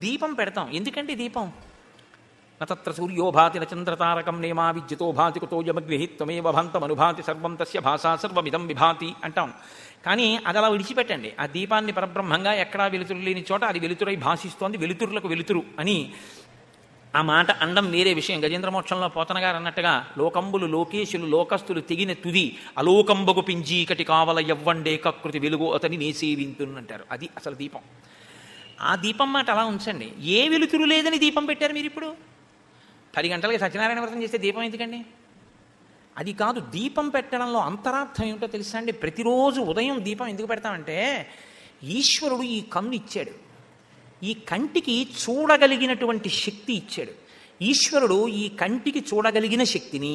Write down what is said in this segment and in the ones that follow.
దీపం పెడతాం. ఎందుకంటే దీపం నత్ర సూర్యో భాతి నచంద్రతారకం నేమా విద్యుతో భాతి కుతో యమగ్నిహి త్వమేవ భాంతమనుభాతి సర్వం తస్య భాషా సర్వమిదం విభాతి అంటాం. కానీ అది అలా విడిచిపెట్టండి. ఆ దీపాన్ని పరబ్రహ్మంగా ఎక్కడా వెలుతురు లేని చోట అది వెలుతురై భాషిస్తోంది, వెలుతురులకు వెలుతురు అని ఆ మాట అండం వేరే విషయం. గజేంద్ర మోక్షంలో పోతన గారు అన్నట్టుగా లోకంబులు లోకేశులు లోకస్తులు తెగిన తుది అలోకంబగు పింజీకటి కావల ఎవ్వండే కకృతి వెలుగు అతని నేసేవింతున్నంటారు. అది అసలు దీపం. ఆ దీపం మాట అలా ఉంచండి. ఏ వెలుతురు లేదని దీపం పెట్టారు మీరు ఇప్పుడు? 10 గంటలకి సత్యనారాయణ వ్రతం చేస్తే దీపం ఎందుకండి? అది కాదు. దీపం పెట్టడంలో అంతరార్థం ఏమిటో తెలుసా అండి? ప్రతిరోజు ఉదయం దీపం ఎందుకు పెడతామంటే ఈశ్వరుడు ఈ కన్ను ఇచ్చాడు, ఈ కంటికి చూడగలిగినటువంటి శక్తి ఇచ్చాడు. ఈశ్వరుడు ఈ కంటికి చూడగలిగిన శక్తిని,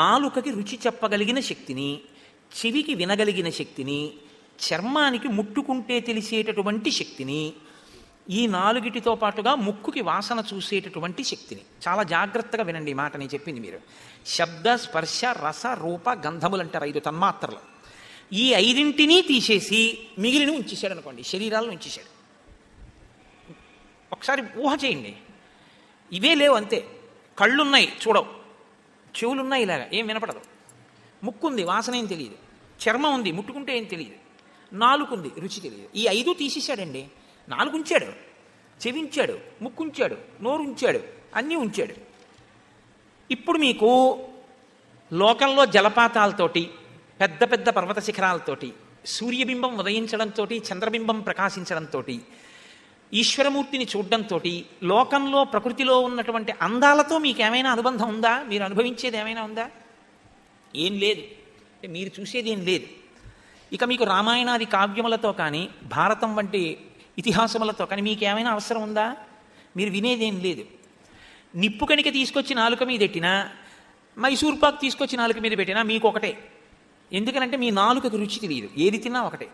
నాలుకకి రుచి చెప్పగలిగిన శక్తిని, చెవికి వినగలిగిన శక్తిని, చర్మానికి ముట్టుకుంటే తెలిసేటటువంటి శక్తిని, ఈ 4టితో పాటుగా ముక్కుకి వాసన చూసేటటువంటి శక్తిని. చాలా జాగ్రత్తగా వినండి ఈ మాట నేను చెప్పింది. మీరు శబ్ద స్పర్శ రస రూప గంధములు అంటారు 5 తన్మాత్రలు. ఈ 5ంటినీ తీసేసి మిగిలిన ఉంచేశాడు అనుకోండి, శరీరాలను ఉంచేశాడు. ఒకసారి ఊహ చేయండి. ఇవే లేవు అంతే. కళ్ళున్నాయి చూడవు, చెవులున్నాయి ఇలాగా ఏం వినపడదు, ముక్కు ఉంది వాసన ఏం తెలియదు, చర్మం ఉంది ముట్టుకుంటే ఏం తెలియదు, నాలుగుంది రుచి తెలియదు. ఈ 5 తీసేశాడండి. 4 ఉంచాడు, చెవి ఉంచాడు, ముక్కు ఉంచాడు, నోరు ఉంచాడు, అన్నీ ఉంచాడు. ఇప్పుడు మీకు లోకంలో జలపాతాలతోటి, పెద్ద పెద్ద పర్వత శిఖరాలతోటి, సూర్యబింబం ఉదయించడంతో, చంద్రబింబం ప్రకాశించడంతో, ఈశ్వరమూర్తిని చూడడంతో, లోకంలో ప్రకృతిలో ఉన్నటువంటి అందాలతో మీకేమైనా అనుబంధం ఉందా? మీరు అనుభవించేది ఏమైనా ఉందా? ఏం లేదు. మీరు చూసేది ఏం లేదు. ఇక మీకు రామాయణాది కావ్యములతో కానీ భారతం వంటి ఇతిహాసములతో కానీ మీకేమైనా అవసరం ఉందా? మీరు వినేదేం లేదు. నిప్పు కణిక తీసుకొచ్చి నాలుక మీద పెట్టినా, మైసూర్ పాక్ తీసుకొచ్చి నాలుక మీద పెట్టినా మీకు ఒకటే. ఎందుకనంటే మీ నాలుకకు రుచి తెలియదు, ఏది తిన్నా ఒకటే.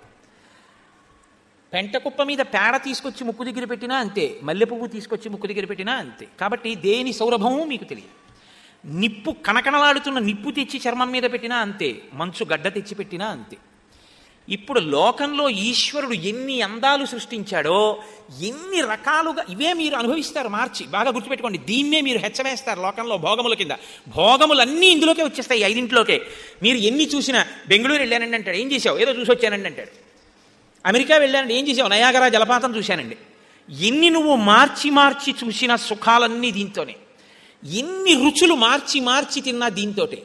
పెంటకుప్ప మీద పేడ తీసుకొచ్చి ముక్కు దగ్గర పెట్టినా అంతే, మల్లె పువ్వు తీసుకొచ్చి ముక్కు దగ్గర పెట్టినా అంతే. కాబట్టి దేని సౌరభము మీకు తెలియదు. నిప్పు కణకణలాడుతున్న నిప్పు తెచ్చి చర్మం మీద పెట్టినా అంతే, మంచు గడ్డ తెచ్చి పెట్టినా అంతే. ఇప్పుడు లోకంలో ఈశ్వరుడు ఎన్ని అందాలు సృష్టించాడో, ఎన్ని రకాలుగా ఇవే మీరు అనుభవిస్తారు. మార్చి బాగా గుర్తుపెట్టుకోండి. దీన్నే మీరు హెచ్చవేస్తారు లోకంలో భోగముల కింద. భోగములన్నీ ఇందులోకే వచ్చేస్తాయి, 5ంట్లోకే. మీరు ఎన్ని చూసినా, బెంగళూరు వెళ్ళానండి అంటాడు, ఏం చేసావు? ఏదో చూసి వచ్చానండి అంటాడు. అమెరికా వెళ్ళానండి, ఏం చేసావు? నయాగరా జలపాతం చూశానండి. ఎన్ని నువ్వు మార్చి మార్చి చూసిన సుఖాలన్నీ దీంతోనే. ఎన్ని రుచులు మార్చి మార్చి తిన్నా దీంతోటే.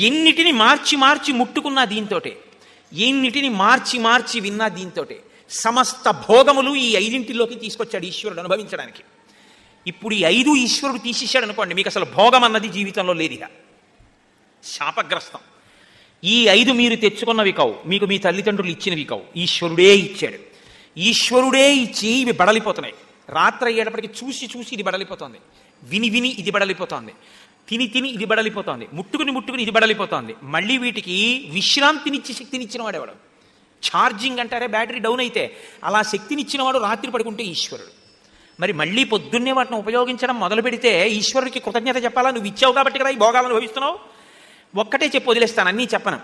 ఎన్నిటిని మార్చి మార్చి ముట్టుకున్నా దీంతోటే. ఎన్నిటిని మార్చి మార్చి విన్నా దీంతోటే. సమస్త భోగములు ఈ 5ంటిలోకి తీసుకొచ్చాడు ఈశ్వరుడు అనుభవించడానికి. ఇప్పుడు ఈ 5 ఈశ్వరుడు తీసేశాడు అనుకోండి, మీకు అసలు భోగం అన్నది జీవితంలో లేదు. ఇక శాపగ్రస్తం. ఈ 5 మీరు తెచ్చుకున్నవి కావు, మీకు మీ తల్లిదండ్రులు ఇచ్చినవి కావు, ఈశ్వరుడే ఇచ్చాడు. ఈశ్వరుడే ఇచ్చి ఇవి బడలిపోతున్నాయి. రాత్రి అయ్యేటప్పటికి చూసి చూసి ఇది బడలిపోతుంది, విని విని ఇది బడలిపోతుంది, తిని తిని ఇది బడలిపోతుంది, ముట్టుకుని ముట్టుకుని ఇది బడలిపోతుంది. మళ్ళీ వీటికి విశ్రాంతినిచ్చి శక్తినిచ్చిన వాడేవాడు. ఛార్జింగ్ అంటారే, బ్యాటరీ డౌన్ అయితే అలా శక్తినిచ్చినవాడు రాత్రి పడుకుంటే ఈశ్వరుడు. మరి మళ్ళీ పొద్దున్నే వాటిని ఉపయోగించడం మొదలు పెడితే ఈశ్వరుడికి కృతజ్ఞత చెప్పాలా? నువ్వు ఇచ్చావు కాబట్టి కదా ఈ భోగాలను అనుభవిస్తున్నావు. ఒక్కటే చెప్పి వదిలేస్తాను, అన్నీ చెప్పను.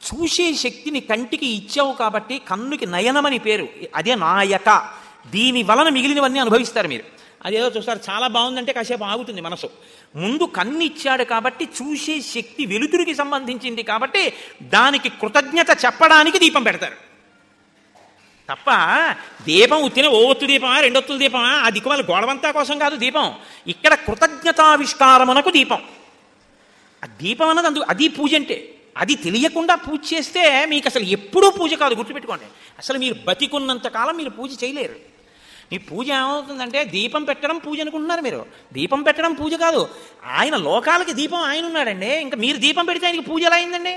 చూసే శక్తిని కంటికి ఇచ్చావు కాబట్టి కన్నుకి నయనమని పేరు. అదే నాయక. దీని వలన మిగిలినవన్నీ అనుభవిస్తారు మీరు. అదేదో చూస్తారు చాలా బాగుందంటే కాసేపు ఆగుతుంది మనసు. ముందు కన్ను ఇచ్చాడు కాబట్టి చూసే శక్తి వెలుతురికి సంబంధించింది కాబట్టి దానికి కృతజ్ఞత చెప్పడానికి దీపం పెడతారు తప్ప దీపం ఉత్తిన ఓ ఒత్తు దీపమా 2 ఒత్తుల దీపమా ఆ దిక్కుమాల గోడవంతా కోసం కాదు దీపం. ఇక్కడ కృతజ్ఞతావిష్కారమునకు దీపం. ఆ దీపం అన్నది అది పూజ అంటే. అది తెలియకుండా పూజ చేస్తే మీకు అసలు ఎప్పుడూ పూజ కాదు, గుర్తుపెట్టుకోండి. అసలు మీరు బతికున్నంత కాలం మీరు పూజ చేయలేరు. మీ పూజ ఏమవుతుందంటే దీపం పెట్టడం పూజ అనుకుంటున్నారు మీరు. దీపం పెట్టడం పూజ కాదు. ఆయన లోకాలకి దీపం ఆయన ఉన్నాడండి. ఇంకా మీరు దీపం పెడితే ఆయనకి పూజ ఎలా అయిందండి?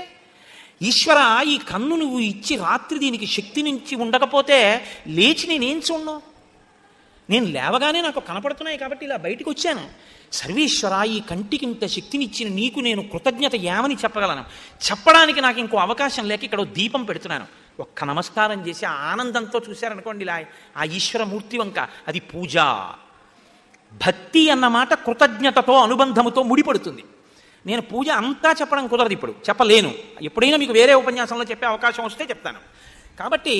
ఈశ్వర, ఈ కన్ను నువ్వు ఇచ్చి రాత్రి దీనికి శక్తి నుంచి ఉండకపోతే లేచి నేనేం చూడను? నేను లేవగానే నాకు కనపడుతున్నాయి కాబట్టి ఇలా బయటకు వచ్చాను. సర్వేశ్వర, ఈ కంటికి ఇంత శక్తినిచ్చిన నీకు నేను కృతజ్ఞత ఏమని చెప్పగలను? చెప్పడానికి నాకు ఇంకో అవకాశం లేక ఇక్కడ దీపం పెడుతున్నాను. ఒక్క నమస్కారం చేసి ఆనందంతో చూశారనుకోండి ఇలా ఆ ఈశ్వరమూర్తి వంక, అది పూజ. భక్తి అన్నమాట కృతజ్ఞతతో అనుబంధముతో ముడిపడుతుంది. నేను పూజ అంతా చెప్పడం కుదరదు, ఇప్పుడు చెప్పలేను. ఎప్పుడైనా మీకు వేరే ఉపన్యాసంలో చెప్పే అవకాశం వస్తే చెప్తాను. కాబట్టి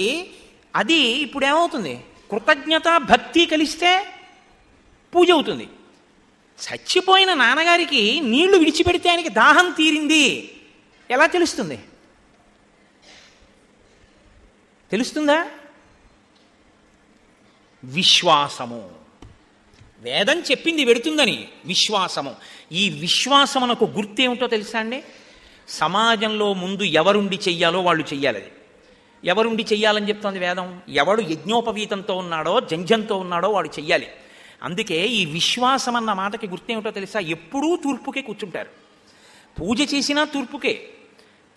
అది ఇప్పుడు ఏమవుతుంది? కృతజ్ఞత భక్తి కలిస్తే పూజ అవుతుంది. చచ్చిపోయిన నాన్నగారికి నీళ్లు విడిచిపెడితే ఆయనకి దాహం తీరింది ఎలా తెలుస్తుంది? తెలుస్తుందా? విశ్వాసము. వేదం చెప్పింది వెడుతుందని విశ్వాసము. ఈ విశ్వాసమునకు గుర్తేమిటో తెలుసా అండి? సమాజంలో ముందు ఎవరుండి చెయ్యాలో వాళ్ళు చెయ్యాలి. ఎవరుండి చెయ్యాలని చెప్తోంది వేదం. ఎవడు యజ్ఞోపవీతంతో ఉన్నాడో జంఝంతో ఉన్నాడో వాడు చెయ్యాలి. అందుకే ఈ విశ్వాసం అన్న మాటకి గుర్తేమిటో తెలుసా? ఎప్పుడూ తూర్పుకే కూర్చుంటారు. పూజ చేసినా తూర్పుకే,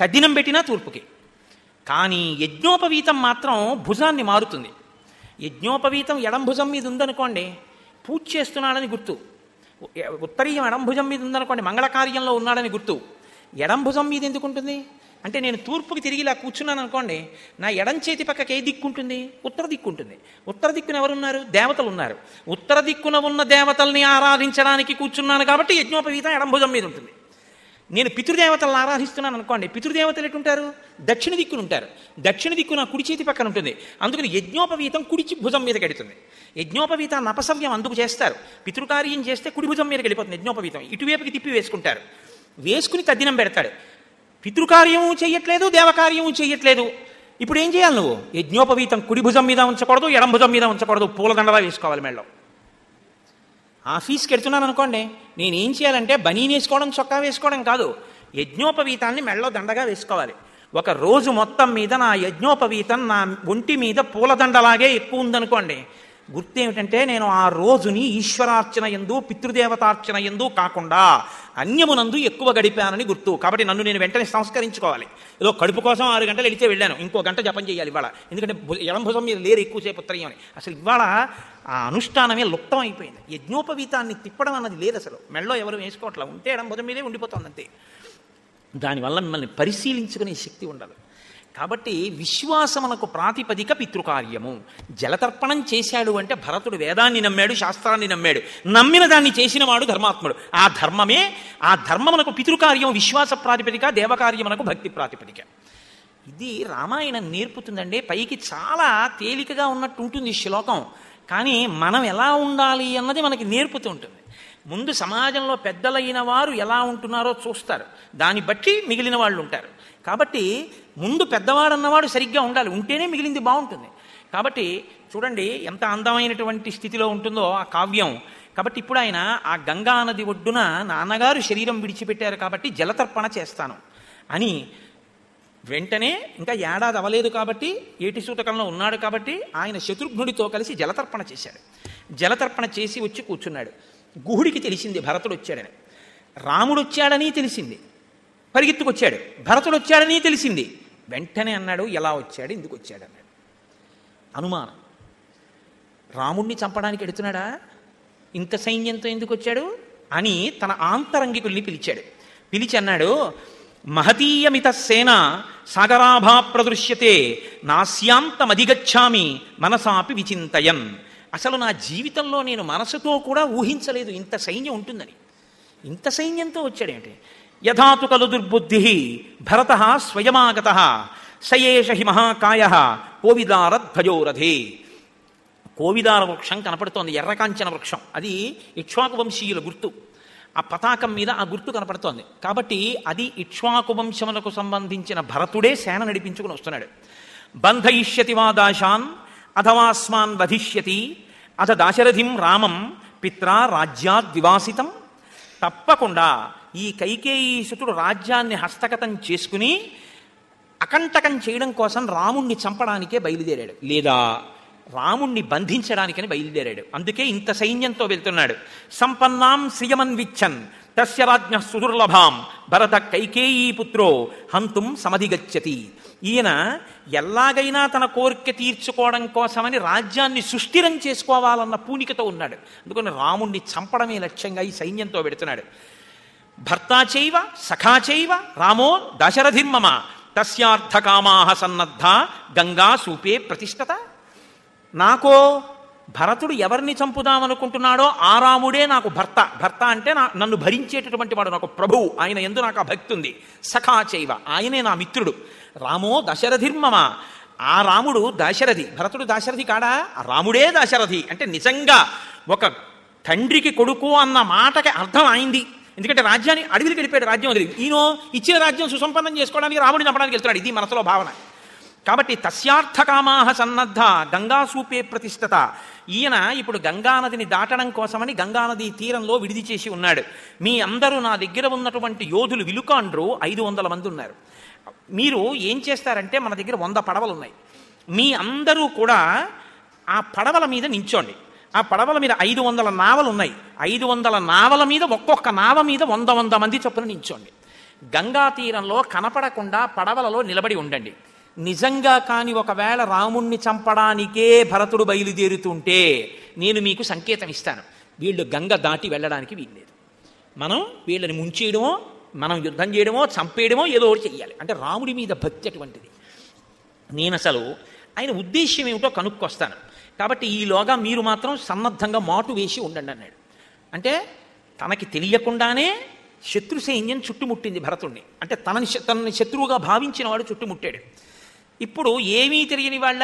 తద్దినం పెట్టినా తూర్పుకే. కానీ యజ్ఞోపవీతం మాత్రం భుజాన్ని మారుతుంది. యజ్ఞోపవీతం ఎడం భుజం మీద ఉందనుకోండి, పూజ చేస్తున్నాడని గుర్తు. ఉత్తరీయం ఎడం భుజం మీద ఉందనుకోండి, మంగళకార్యంలో ఉన్నాడని గుర్తు. ఎడం భుజం మీద ఎందుకు ఉంటుంది అంటే, నేను తూర్పుకి తిరిగి ఇలా కూర్చున్నాను అనుకోండి, నా ఎడం చేతి పక్కకి ఏ దిక్కు ఉంటుంది? ఉత్తర దిక్కు ఉంటుంది. ఉత్తర దిక్కున ఎవరున్నారు? దేవతలు ఉన్నారు. ఉత్తర దిక్కున ఉన్న దేవతల్ని ఆరాధించడానికి కూర్చున్నాను కాబట్టి యజ్ఞోపవీతం ఎడం భుజం మీద ఉంటుంది. నేను పితృదేవతలను ఆరాధిస్తున్నాను అనుకోండి, పితృదేవతలు ఎటుంటారు? దక్షిణ దిక్కున ఉంటారు. దక్షిణ దిక్కు నా కుడి చేతి పక్కన ఉంటుంది. అందుకని యజ్ఞోపవీతం కుడి భుజం మీద గడుతుంది. యజ్ఞోపవీతాన్ని అపసవ్యం అందుకు చేస్తారు. పితృకార్యం చేస్తే కుడి భుజం మీదకి వెళ్ళిపోతుంది యజ్ఞోపవీతం. ఇటువైపుకి తిప్పి వేసుకుంటారు. వేసుకుని తద్దినం పెడతాడు. పితృకార్యము చెయ్యట్లేదు, దేవకార్యము చెయ్యట్లేదు. ఇప్పుడు ఏం చేయాలి నువ్వు? యజ్ఞోపవీతం కుడి భుజం మీద ఉంచకూడదు, ఎడం భుజం మీద ఉంచకూడదు, పూలదండలా వేసుకోవాలి మెళ్ళలో. ఆఫీస్కి వెళ్తున్నాను అనుకోండి, నేనేం చేయాలంటే బనీన్ వేసుకోవడం, చొక్కా వేసుకోవడం కాదు, యజ్ఞోపవీతాన్ని మెళ్ళలో దండగా వేసుకోవాలి. ఒక రోజు మొత్తం మీద నా యజ్ఞోపవీతం నా ఒంటి మీద పూలదండలాగే ఎక్కువ ఉందనుకోండి, గుర్తేమిటంటే నేను ఆ రోజుని ఈశ్వరార్చన యందు పితృదేవతార్చన యందు కాకుండా అన్యమునందు ఎక్కువ గడిపానని గుర్తు. కాబట్టి నన్ను నేను వెంటనే సంస్కరించుకోవాలి. ఏదో కడుపు కోసం 6 గంటలు వెళితే వెళ్ళాను, ఇంకో గంట జపం చేయాలి ఇవాళ, ఎందుకంటే ఎడం భుజం మీద లేరు ఎక్కువసేపు ఉత్తరీయం అని. అసలు ఇవాళ ఆ అనుష్ఠానమే లుప్తం అయిపోయింది. యజ్ఞోపవీతాన్ని తిప్పడం అన్నది లేదు అసలు. మెళ్ళలో ఎవరు వేసుకోవట్లా, ఉంటే ఎడం భుజం మీదే ఉండిపోతుంది అంతే. దానివల్ల మిమ్మల్ని పరిశీలించుకునే శక్తి ఉండదు. కాబట్టి విశ్వాసమునకు ప్రాతిపదిక పితృకార్యము. జలతర్పణం చేశాడు అంటే భరతుడు వేదాన్ని నమ్మాడు, శాస్త్రాన్ని నమ్మాడు. నమ్మిన దాన్ని చేసిన వాడు ధర్మాత్ముడు. ఆ ధర్మమునకు పితృకార్యం విశ్వాస ప్రాతిపదిక, దేవకార్యమునకు భక్తి ప్రాతిపదిక. ఇది రామాయణం నేర్పుతుందండి. పైకి చాలా తేలికగా ఉన్నట్టు ఉంటుంది ఈ శ్లోకం, కానీ మనం ఎలా ఉండాలి అన్నది మనకి నేర్పుతూ ఉంటుంది. ముందు సమాజంలో పెద్దలైన వారు ఎలా ఉంటున్నారో చూస్తారు, దాన్ని బట్టి మిగిలిన వాళ్ళు ఉంటారు. కాబట్టి ముందు పెద్దవాడన్నవాడు సరిగ్గా ఉండాలి, ఉంటేనే మిగిలింది బాగుంటుంది. కాబట్టి చూడండి ఎంత అందమైనటువంటి స్థితిలో ఉంటుందో ఆ కావ్యం. కాబట్టి ఇప్పుడు ఆయన ఆ గంగా నది ఒడ్డున నాన్నగారు శరీరం విడిచిపెట్టారు కాబట్టి జలతర్పణ చేస్తాను అని వెంటనే, ఇంకా ఏడాది అవ్వలేదు కాబట్టి, ఏటి సూతకంలో ఉన్నాడు కాబట్టి ఆయన శత్రుఘ్నుడితో కలిసి జలతర్పణ చేశాడు. జలతర్పణ చేసి వచ్చి కూర్చున్నాడు. గుహుడికి తెలిసింది భరతుడు వచ్చాడని. రాముడు వచ్చాడని తెలిసింది, పరిగెత్తుకొచ్చాడు. భరతుడు వచ్చాడని తెలిసింది, వెంటనే అన్నాడు ఎలా వచ్చాడు, ఎందుకు వచ్చాడు అన్నాడు. అనుమానం. రాముణ్ణి చంపడానికి ఎడుతున్నాడా, ఇంత సైన్యంతో ఎందుకు వచ్చాడు అని తన ఆంతరంగికుల్ని పిలిచాడు. పిలిచి అన్నాడు, మహతీయమిత సేన సాగరాభా ప్రదృశ్యతే నాస్యాంతమధిగచ్చామి మనసాపి విచింతయన్. అసలు నా జీవితంలో నేను మనసుతో కూడా ఊహించలేదు ఇంత సైన్యం ఉంటుందని. ఇంత సైన్యంతో వచ్చాడేంటి? యథాతు కలు దుర్బుద్ధి భరత స్వయమాగత సయేష హి మహాకాయ కోవిదారధ్వజోరథే. కోవిదార వృక్షం కనపడుతోంది, ఎర్రకాంచన వృక్షం. అది ఇక్ష్వాకు వంశీయుల గుర్తు. ఆ పతాకం మీద ఆ గుర్తు కనపడుతోంది. కాబట్టి అది ఇక్ష్వాకు వంశములకు సంబంధించిన భరతుడే సేన నడిపించుకుని వస్తున్నాడు. బంధయిష్యతి వా దాశాన్ అథవాస్మాన్ వధిష్యతి అథ దాశరథిం రామం పిత్రా రాజ్యాద్వివాసితం. తప్పకుండా ఈ కైకేయీసుతుడు రాజ్యాన్ని హస్తగతం చేసుకుని అకంటకం చేయడం కోసం రాముణ్ణి చంపడానికే బయలుదేరాడు, లేదా రాముణ్ణి బంధించడానికని బయలుదేరాడు. అందుకే ఇంత సైన్యంతో వెళ్తున్నాడు. సంపన్నాం శ్రియమన్విచ్చన్ తస్య రాజ్ఞ సుదుర్లభాం భరత కైకేయీపుత్రో హంతుం సమధిగచ్చతి. ఈయన ఎలాగైనా తన కోరిక తీర్చుకోవడం కోసమని రాజ్యాన్ని సుస్థిరం చేసుకోవాలన్న పూనికతో ఉన్నాడు. అందుకని రాముణ్ణి చంపడమే లక్ష్యంగా ఈ సైన్యంతో పెడుతున్నాడు. భర్తాచైవ సఖాచైవ రామో దశరథిర్మమ తస్యార్థకామాహ సన్నద్ధ గంగా సూపే ప్రతిష్టత. నాకో భరతుడు ఎవరిని చంపుదామనుకుంటున్నాడో ఆ రాముడే నాకు భర్త. భర్త అంటే నన్ను భరించేటటువంటి వాడు, నాకు ప్రభువు, ఆయన యందు నాకు ఆ భక్తి ఉంది. సఖాచైవ, ఆయనే నా మిత్రుడు. రామో దశరథిర్మమ, ఆ రాముడు దాశరథి, భరతుడు దాశరథి కాడా? ఆ రాముడే దాశరథి అంటే నిజంగా ఒక తండ్రికి కొడుకు అన్న మాటకి అర్థం అయింది. ఎందుకంటే రాజ్యాన్ని అడవికి వెళ్ళిపోయాడు, రాజ్యం వదిలి. ఈయన ఇచ్చిన రాజ్యం సుసంపన్నం చేసుకోవడానికి రాముడిని చంపడానికి వెళ్తున్నాడు. ఇది మనసులో భావన. కాబట్టి తస్యార్థకామాహ సన్నద్ధ గంగాసూపే ప్రతిష్ఠత. ఈయన ఇప్పుడు గంగానదిని దాటడం కోసమని గంగానది తీరంలో విడిది చేసి ఉన్నాడు. మీ అందరూ నా దగ్గర ఉన్నటువంటి యోధులు విలుకాండ్రు 500 మంది ఉన్నారు. మీరు ఏం చేస్తారంటే మన దగ్గర 100 పడవలు ఉన్నాయి. మీ అందరూ కూడా ఆ పడవల మీద నించోండి. ఆ పడవల మీద 500 నావలు ఉన్నాయి. 500 నావల మీద ఒక్కొక్క నావ మీద 100 మంది చొప్పున నించోండి. గంగా తీరంలో కనపడకుండా పడవలలో నిలబడి ఉండండి. నిజంగా కాని ఒకవేళ రాముణ్ణి చంపడానికే భరతుడు బయలుదేరుతుంటే నేను మీకు సంకేతం ఇస్తాను. వీళ్ళు గంగ దాటి వెళ్ళడానికి వీల్లేదు. మనం వీళ్ళని ముంచేయడమో, మనం యుద్ధం చేయడమో, చంపేయడమో ఏదో ఒకటి చెయ్యాలి. అంటే రాముడి మీద భక్తి అటువంటిది. నేను అసలు ఆయన ఉద్దేశ్యం ఏమిటో కనుక్కొస్తాను. కాబట్టి ఈలోగా మీరు మాత్రం సన్నద్ధంగా మాటు వేసి ఉండండి అన్నాడు. అంటే తనకి తెలియకుండానే శత్రు సైన్యం చుట్టుముట్టింది భరతుణ్ణి. అంటే తనని శత్రువుగా భావించిన వాడు చుట్టుముట్టాడు. ఇప్పుడు ఏమీ తెలియని వాళ్ళ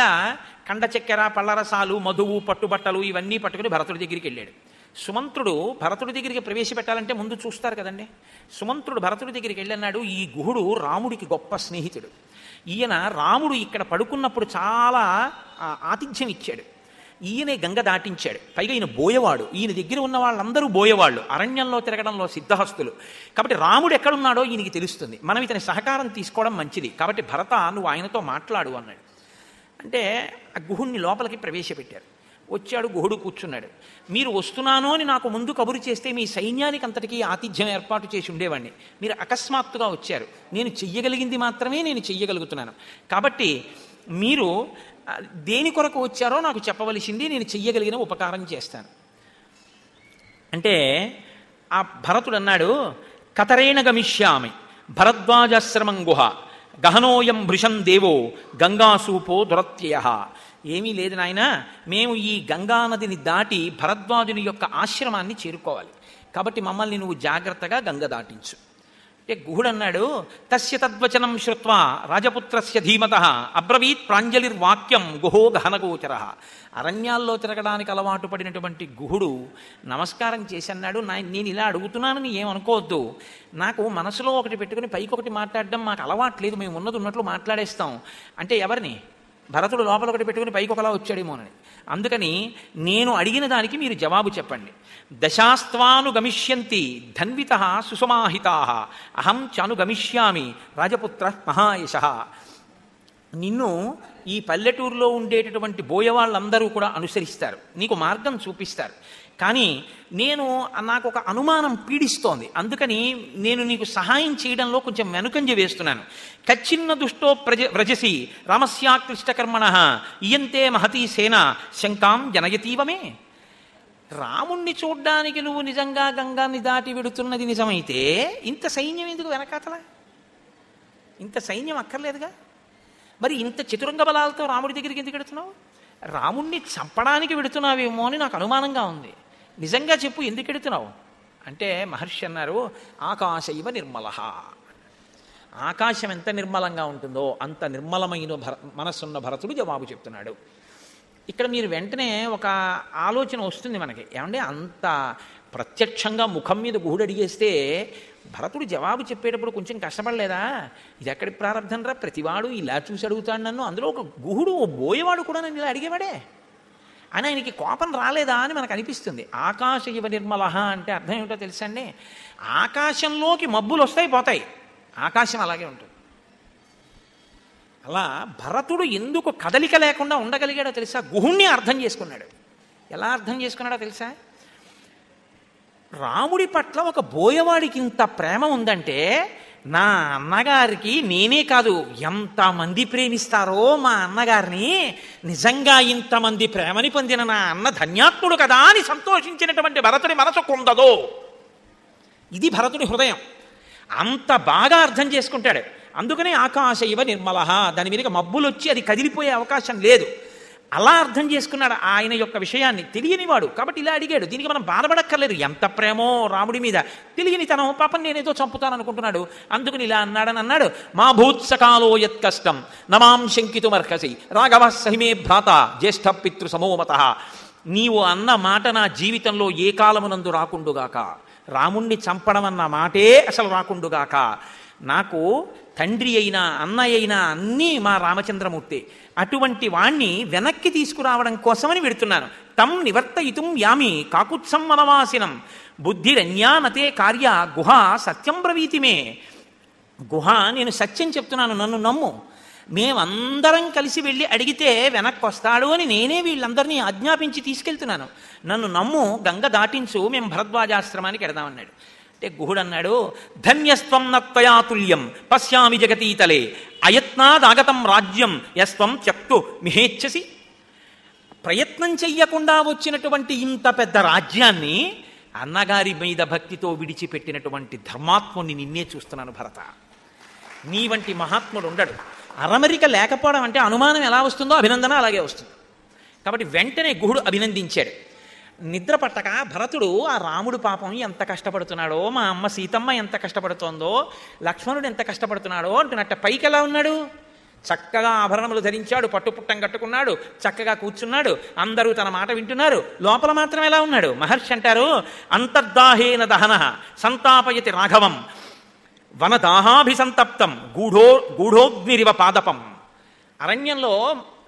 కండ చక్కెర, పళ్ళరసాలు, మధువు, పట్టుబట్టలు ఇవన్నీ పట్టుకుని భరతుడి దగ్గరికి వెళ్ళాడు. సుమంత్రుడు భరతుడి దగ్గరికి ప్రవేశపెట్టాలంటే ముందు చూస్తారు కదండి. సుమంత్రుడు భరతుడి దగ్గరికి వెళ్ళన్నాడు. ఈ గుహుడు రాముడికి గొప్ప స్నేహితుడు. ఈయన రాముడు ఇక్కడ పడుకున్నప్పుడు చాలా ఆతిథ్యం ఇచ్చాడు. ఈయనే గంగ దాటించాడు. పైగా ఈయన బోయవాడు. ఈయన దగ్గర ఉన్న వాళ్ళందరూ బోయవాళ్ళు, అరణ్యంలో తిరగడంలో సిద్ధహస్తులు. కాబట్టి రాముడు ఎక్కడున్నాడో ఈయనకి తెలుస్తుంది. మనం ఇతని సహకారం తీసుకోవడం మంచిది. కాబట్టి భరత నువ్వు ఆయనతో మాట్లాడు అన్నాడు. అంటే ఆ గుహుణ్ణి లోపలికి ప్రవేశపెట్టారు. వచ్చాడు, గుహుడు కూర్చున్నాడు. మీరు వస్తున్నాను అని నాకు ముందు కబురు చేస్తే మీ సైన్యానికి అంతటికీ ఆతిథ్యం ఏర్పాటు చేసి ఉండేవాడిని. మీరు అకస్మాత్తుగా వచ్చారు. నేను చెయ్యగలిగింది మాత్రమే నేను చెయ్యగలుగుతున్నాను. కాబట్టి మీరు దేని కొరకు వచ్చారో నాకు చెప్పవలసింది, నేను చెయ్యగలిగిన ఉపకారం చేస్తాను అంటే ఆ భరతుడు అన్నాడు, కతరేణ గమిష్యామి భరద్వాజాశ్రమం గుహ గహనోయం భృశం దేవో గంగాసూపో దురత్యయ. ఏమీ లేదు నాయన, మేము ఈ గంగానదిని దాటి భరద్వాజుని యొక్క ఆశ్రమాన్ని చేరుకోవాలి. కాబట్టి మమ్మల్ని నువ్వు జాగ్రత్తగా గంగ దాటించు అంటే గుహుడన్నాడు, తస్య తద్వచనం శ్రుత్వా రాజపుత్రస్య ధీమతః అబ్రవీత్ ప్రాంజలిర్వాక్యం గుహో గహనగోచర. అరణ్యాల్లో తిరగడానికి అలవాటు పడినటువంటి గుహుడు నమస్కారం చేసి అన్నాడు, నేను ఇలా అడుగుతున్నానని ఏమనుకోవద్దు. నాకు మనసులో ఒకటి పెట్టుకుని పైకి ఒకటి మాట్లాడడం మాకు అలవాట్లేదు. మేము ఉన్నది ఉన్నట్లు మాట్లాడేస్తాం. అంటే ఎవరిని? భరతుడు లోపల ఒకటి పెట్టుకుని పైకి ఒకలా వచ్చాడేమోనని. అందుకని నేను అడిగిన దానికి మీరు జవాబు చెప్పండి. దశాస్త్వాను గమిష్యంతి ధన్విత సుసమాహితా అహం చాను గమిష్యామి రాజపుత్ర మహాయశ. నిన్ను ఈ పల్లెటూరులో ఉండేటటువంటి బోయవాళ్ళందరూ కూడా అనుసరిస్తారు, నీకు మార్గం చూపిస్తారు. కానీ నాకు ఒక అనుమానం పీడిస్తోంది. అందుకని నేను నీకు సహాయం చేయడంలో కొంచెం వెనుకంజ వేస్తున్నాను. కచ్చిన్న దుష్టో వ్రజసి రామస్యాక్లిష్టకర్మణ ఇయంతే మహతీ సేన శంకాం జనయతీవమే. రాముణ్ణి చూడ్డానికి నువ్వు నిజంగా గంగాన్ని దాటి వెడుతున్నది నిజమైతే ఇంత సైన్యం ఎందుకు వెనకాతల? ఇంత సైన్యం అక్కర్లేదుగా. మరి ఇంత చతురంగ బలాలతో రాముడి దగ్గరికి ఎందుకు వెడుతున్నావు? రాముణ్ణి చంపడానికి వెడుతున్నావేమో అని నాకు అనుమానంగా ఉంది. నిజంగా చెప్పు, ఎందుకు వెడుతున్నావు అంటే మహర్షి అన్నారు, ఆకాశ ఇవ నిర్మల. ఆకాశం ఎంత నిర్మలంగా ఉంటుందో అంత నిర్మలమైన మనస్సున్న భరతుడు జవాబు చెప్తున్నాడు. ఇక్కడ మీరు వెంటనే ఒక ఆలోచన వస్తుంది మనకి, ఏమంటే అంత ప్రత్యక్షంగా ముఖం మీద గుహుడు అడిగేస్తే భరతుడు జవాబు చెప్పేటప్పుడు కొంచెం కష్టపడలేదా? ఇది ఎక్కడి ప్రారంభం రా, ప్రతివాడు ఇలా చూసి అడుగుతాడు నన్ను, అందులో ఒక గుహుడు ఓ బోయేవాడు కూడా నన్ను ఇలా అడిగేవాడే అని ఆయనకి కోపం రాలేదా అని మనకు అనిపిస్తుంది. ఆకాశ ఇవ నిర్మల అంటే అర్థం ఏమిటో తెలుసా అండి? ఆకాశంలోకి మబ్బులు వస్తాయి పోతాయి, ఆకాశం అలాగే ఉంటుంది. అలా భరతుడు ఎందుకు కదలిక లేకుండా ఉండగలిగాడో తెలుసా? గుహుణ్ణి అర్థం చేసుకున్నాడు. ఎలా అర్థం చేసుకున్నాడో తెలుసా? రాముడి పట్ల ఒక బోయవాడికి ఇంత ప్రేమ ఉందంటే నా అన్నగారికి నేనే కాదు ఎంతమంది ప్రేమిస్తారో మా అన్నగారిని, నిజంగా ఇంతమంది ప్రేమని పొందిన నా అన్న ధన్యాత్ముడు కదా అని సంతోషించినటువంటి భరతుడి మనసు కొందదో. ఇది భరతుడి హృదయం. అంత బాగా అర్థం చేసుకుంటాడు. అందుకనే ఆకాశ ఇవ నిర్మల, దాని మీదకి మబ్బులు వచ్చి అది కదిలిపోయే అవకాశం లేదు. అలా అర్థం చేసుకున్నాడు ఆయన యొక్క విషయాన్ని. తెలియనివాడు కాబట్టి ఇలా అడిగాడు. దీనికి మనం బాధపడక్కర్లేదు. ఎంత ప్రేమో రాముడి మీద, తెలియనితనం, పాపం నేనేదో చంపుతాను అనుకుంటున్నాడు, అందుకని ఇలా అన్నాడని అన్నాడు. మా భూత్సకాలో యత్ కష్టం నమాం శంకితుమర్హసి రాఘవ సహిమే భ్రాత జ్యేష్ఠ పితృ సమోమత. నీవు అన్న మాట నా జీవితంలో ఏ కాలమునందు రాకుండుగాక. రాముణ్ణి చంపడం అన్న మాటే అసలు రాకుండుగాక. నాకు తండ్రి అయినా అన్నయ్య అయినా అన్నీ మా రామచంద్రమూర్తి. అటువంటి వాణ్ణి వెనక్కి తీసుకురావడం కోసమని వెడుతున్నాను. తం నివర్తయితుం యామి కాకుత్సం వనవాసినం బుద్ధిరన్యానతే కార్య గుహ సత్యం బ్రవీతిమే. గుహ, నేను సత్యం చెప్తున్నాను, నన్ను నమ్ము. మేమందరం కలిసి వెళ్ళి అడిగితే వెనక్కి వస్తాడు అని నేనే వీళ్ళందరినీ ఆజ్ఞాపించి తీసుకెళ్తున్నాను. నన్ను నమ్ము, గంగ దాటించు, మేము భరద్వాజాశ్రమానికి ఎడదామన్నాడు. అంటే గుహుడు అన్నాడు, ధన్యస్త్వం నత్వయాతుల్యం పశ్యామి జగతీతలే అయత్నాదాగతం రాజ్యం యస్త్వం త్యక్తు మిహేచ్ఛసి. ప్రయత్నం చెయ్యకుండా వచ్చినటువంటి ఇంత పెద్ద రాజ్యాన్ని అన్నగారి మీద భక్తితో విడిచిపెట్టినటువంటి ధర్మాత్ముని నిన్నే చూస్తున్నాను భరత. నీ వంటి మహాత్ముడు ఉండడు. అరమరిక లేకపోవడం అంటే అనుమానం ఎలా వస్తుందో అభినందన అలాగే వస్తుంది. కాబట్టి వెంటనే గుహుడు అభినందించాడు. నిద్ర పట్టక భరతుడు ఆ రాముడు పాపం ఎంత కష్టపడుతున్నాడో, మా అమ్మ సీతమ్మ ఎంత కష్టపడుతోందో, లక్ష్మణుడు ఎంత కష్టపడుతున్నాడో అంటున్నట్ట. పైకి ఎలా ఉన్నాడు? చక్కగా ఆభరణములు ధరించాడు, పట్టుపుట్టం కట్టుకున్నాడు, చక్కగా కూర్చున్నాడు, అందరూ తన మాట వింటున్నారు. లోపల మాత్రం ఎలా ఉన్నాడు? మహర్షి అంటారు, అంతర్దాహేన దహన సంతాపయతి రాఘవం వనదాహాభిసంతప్తం గూఢోగ్నిరివ పాదపం. అరణ్యంలో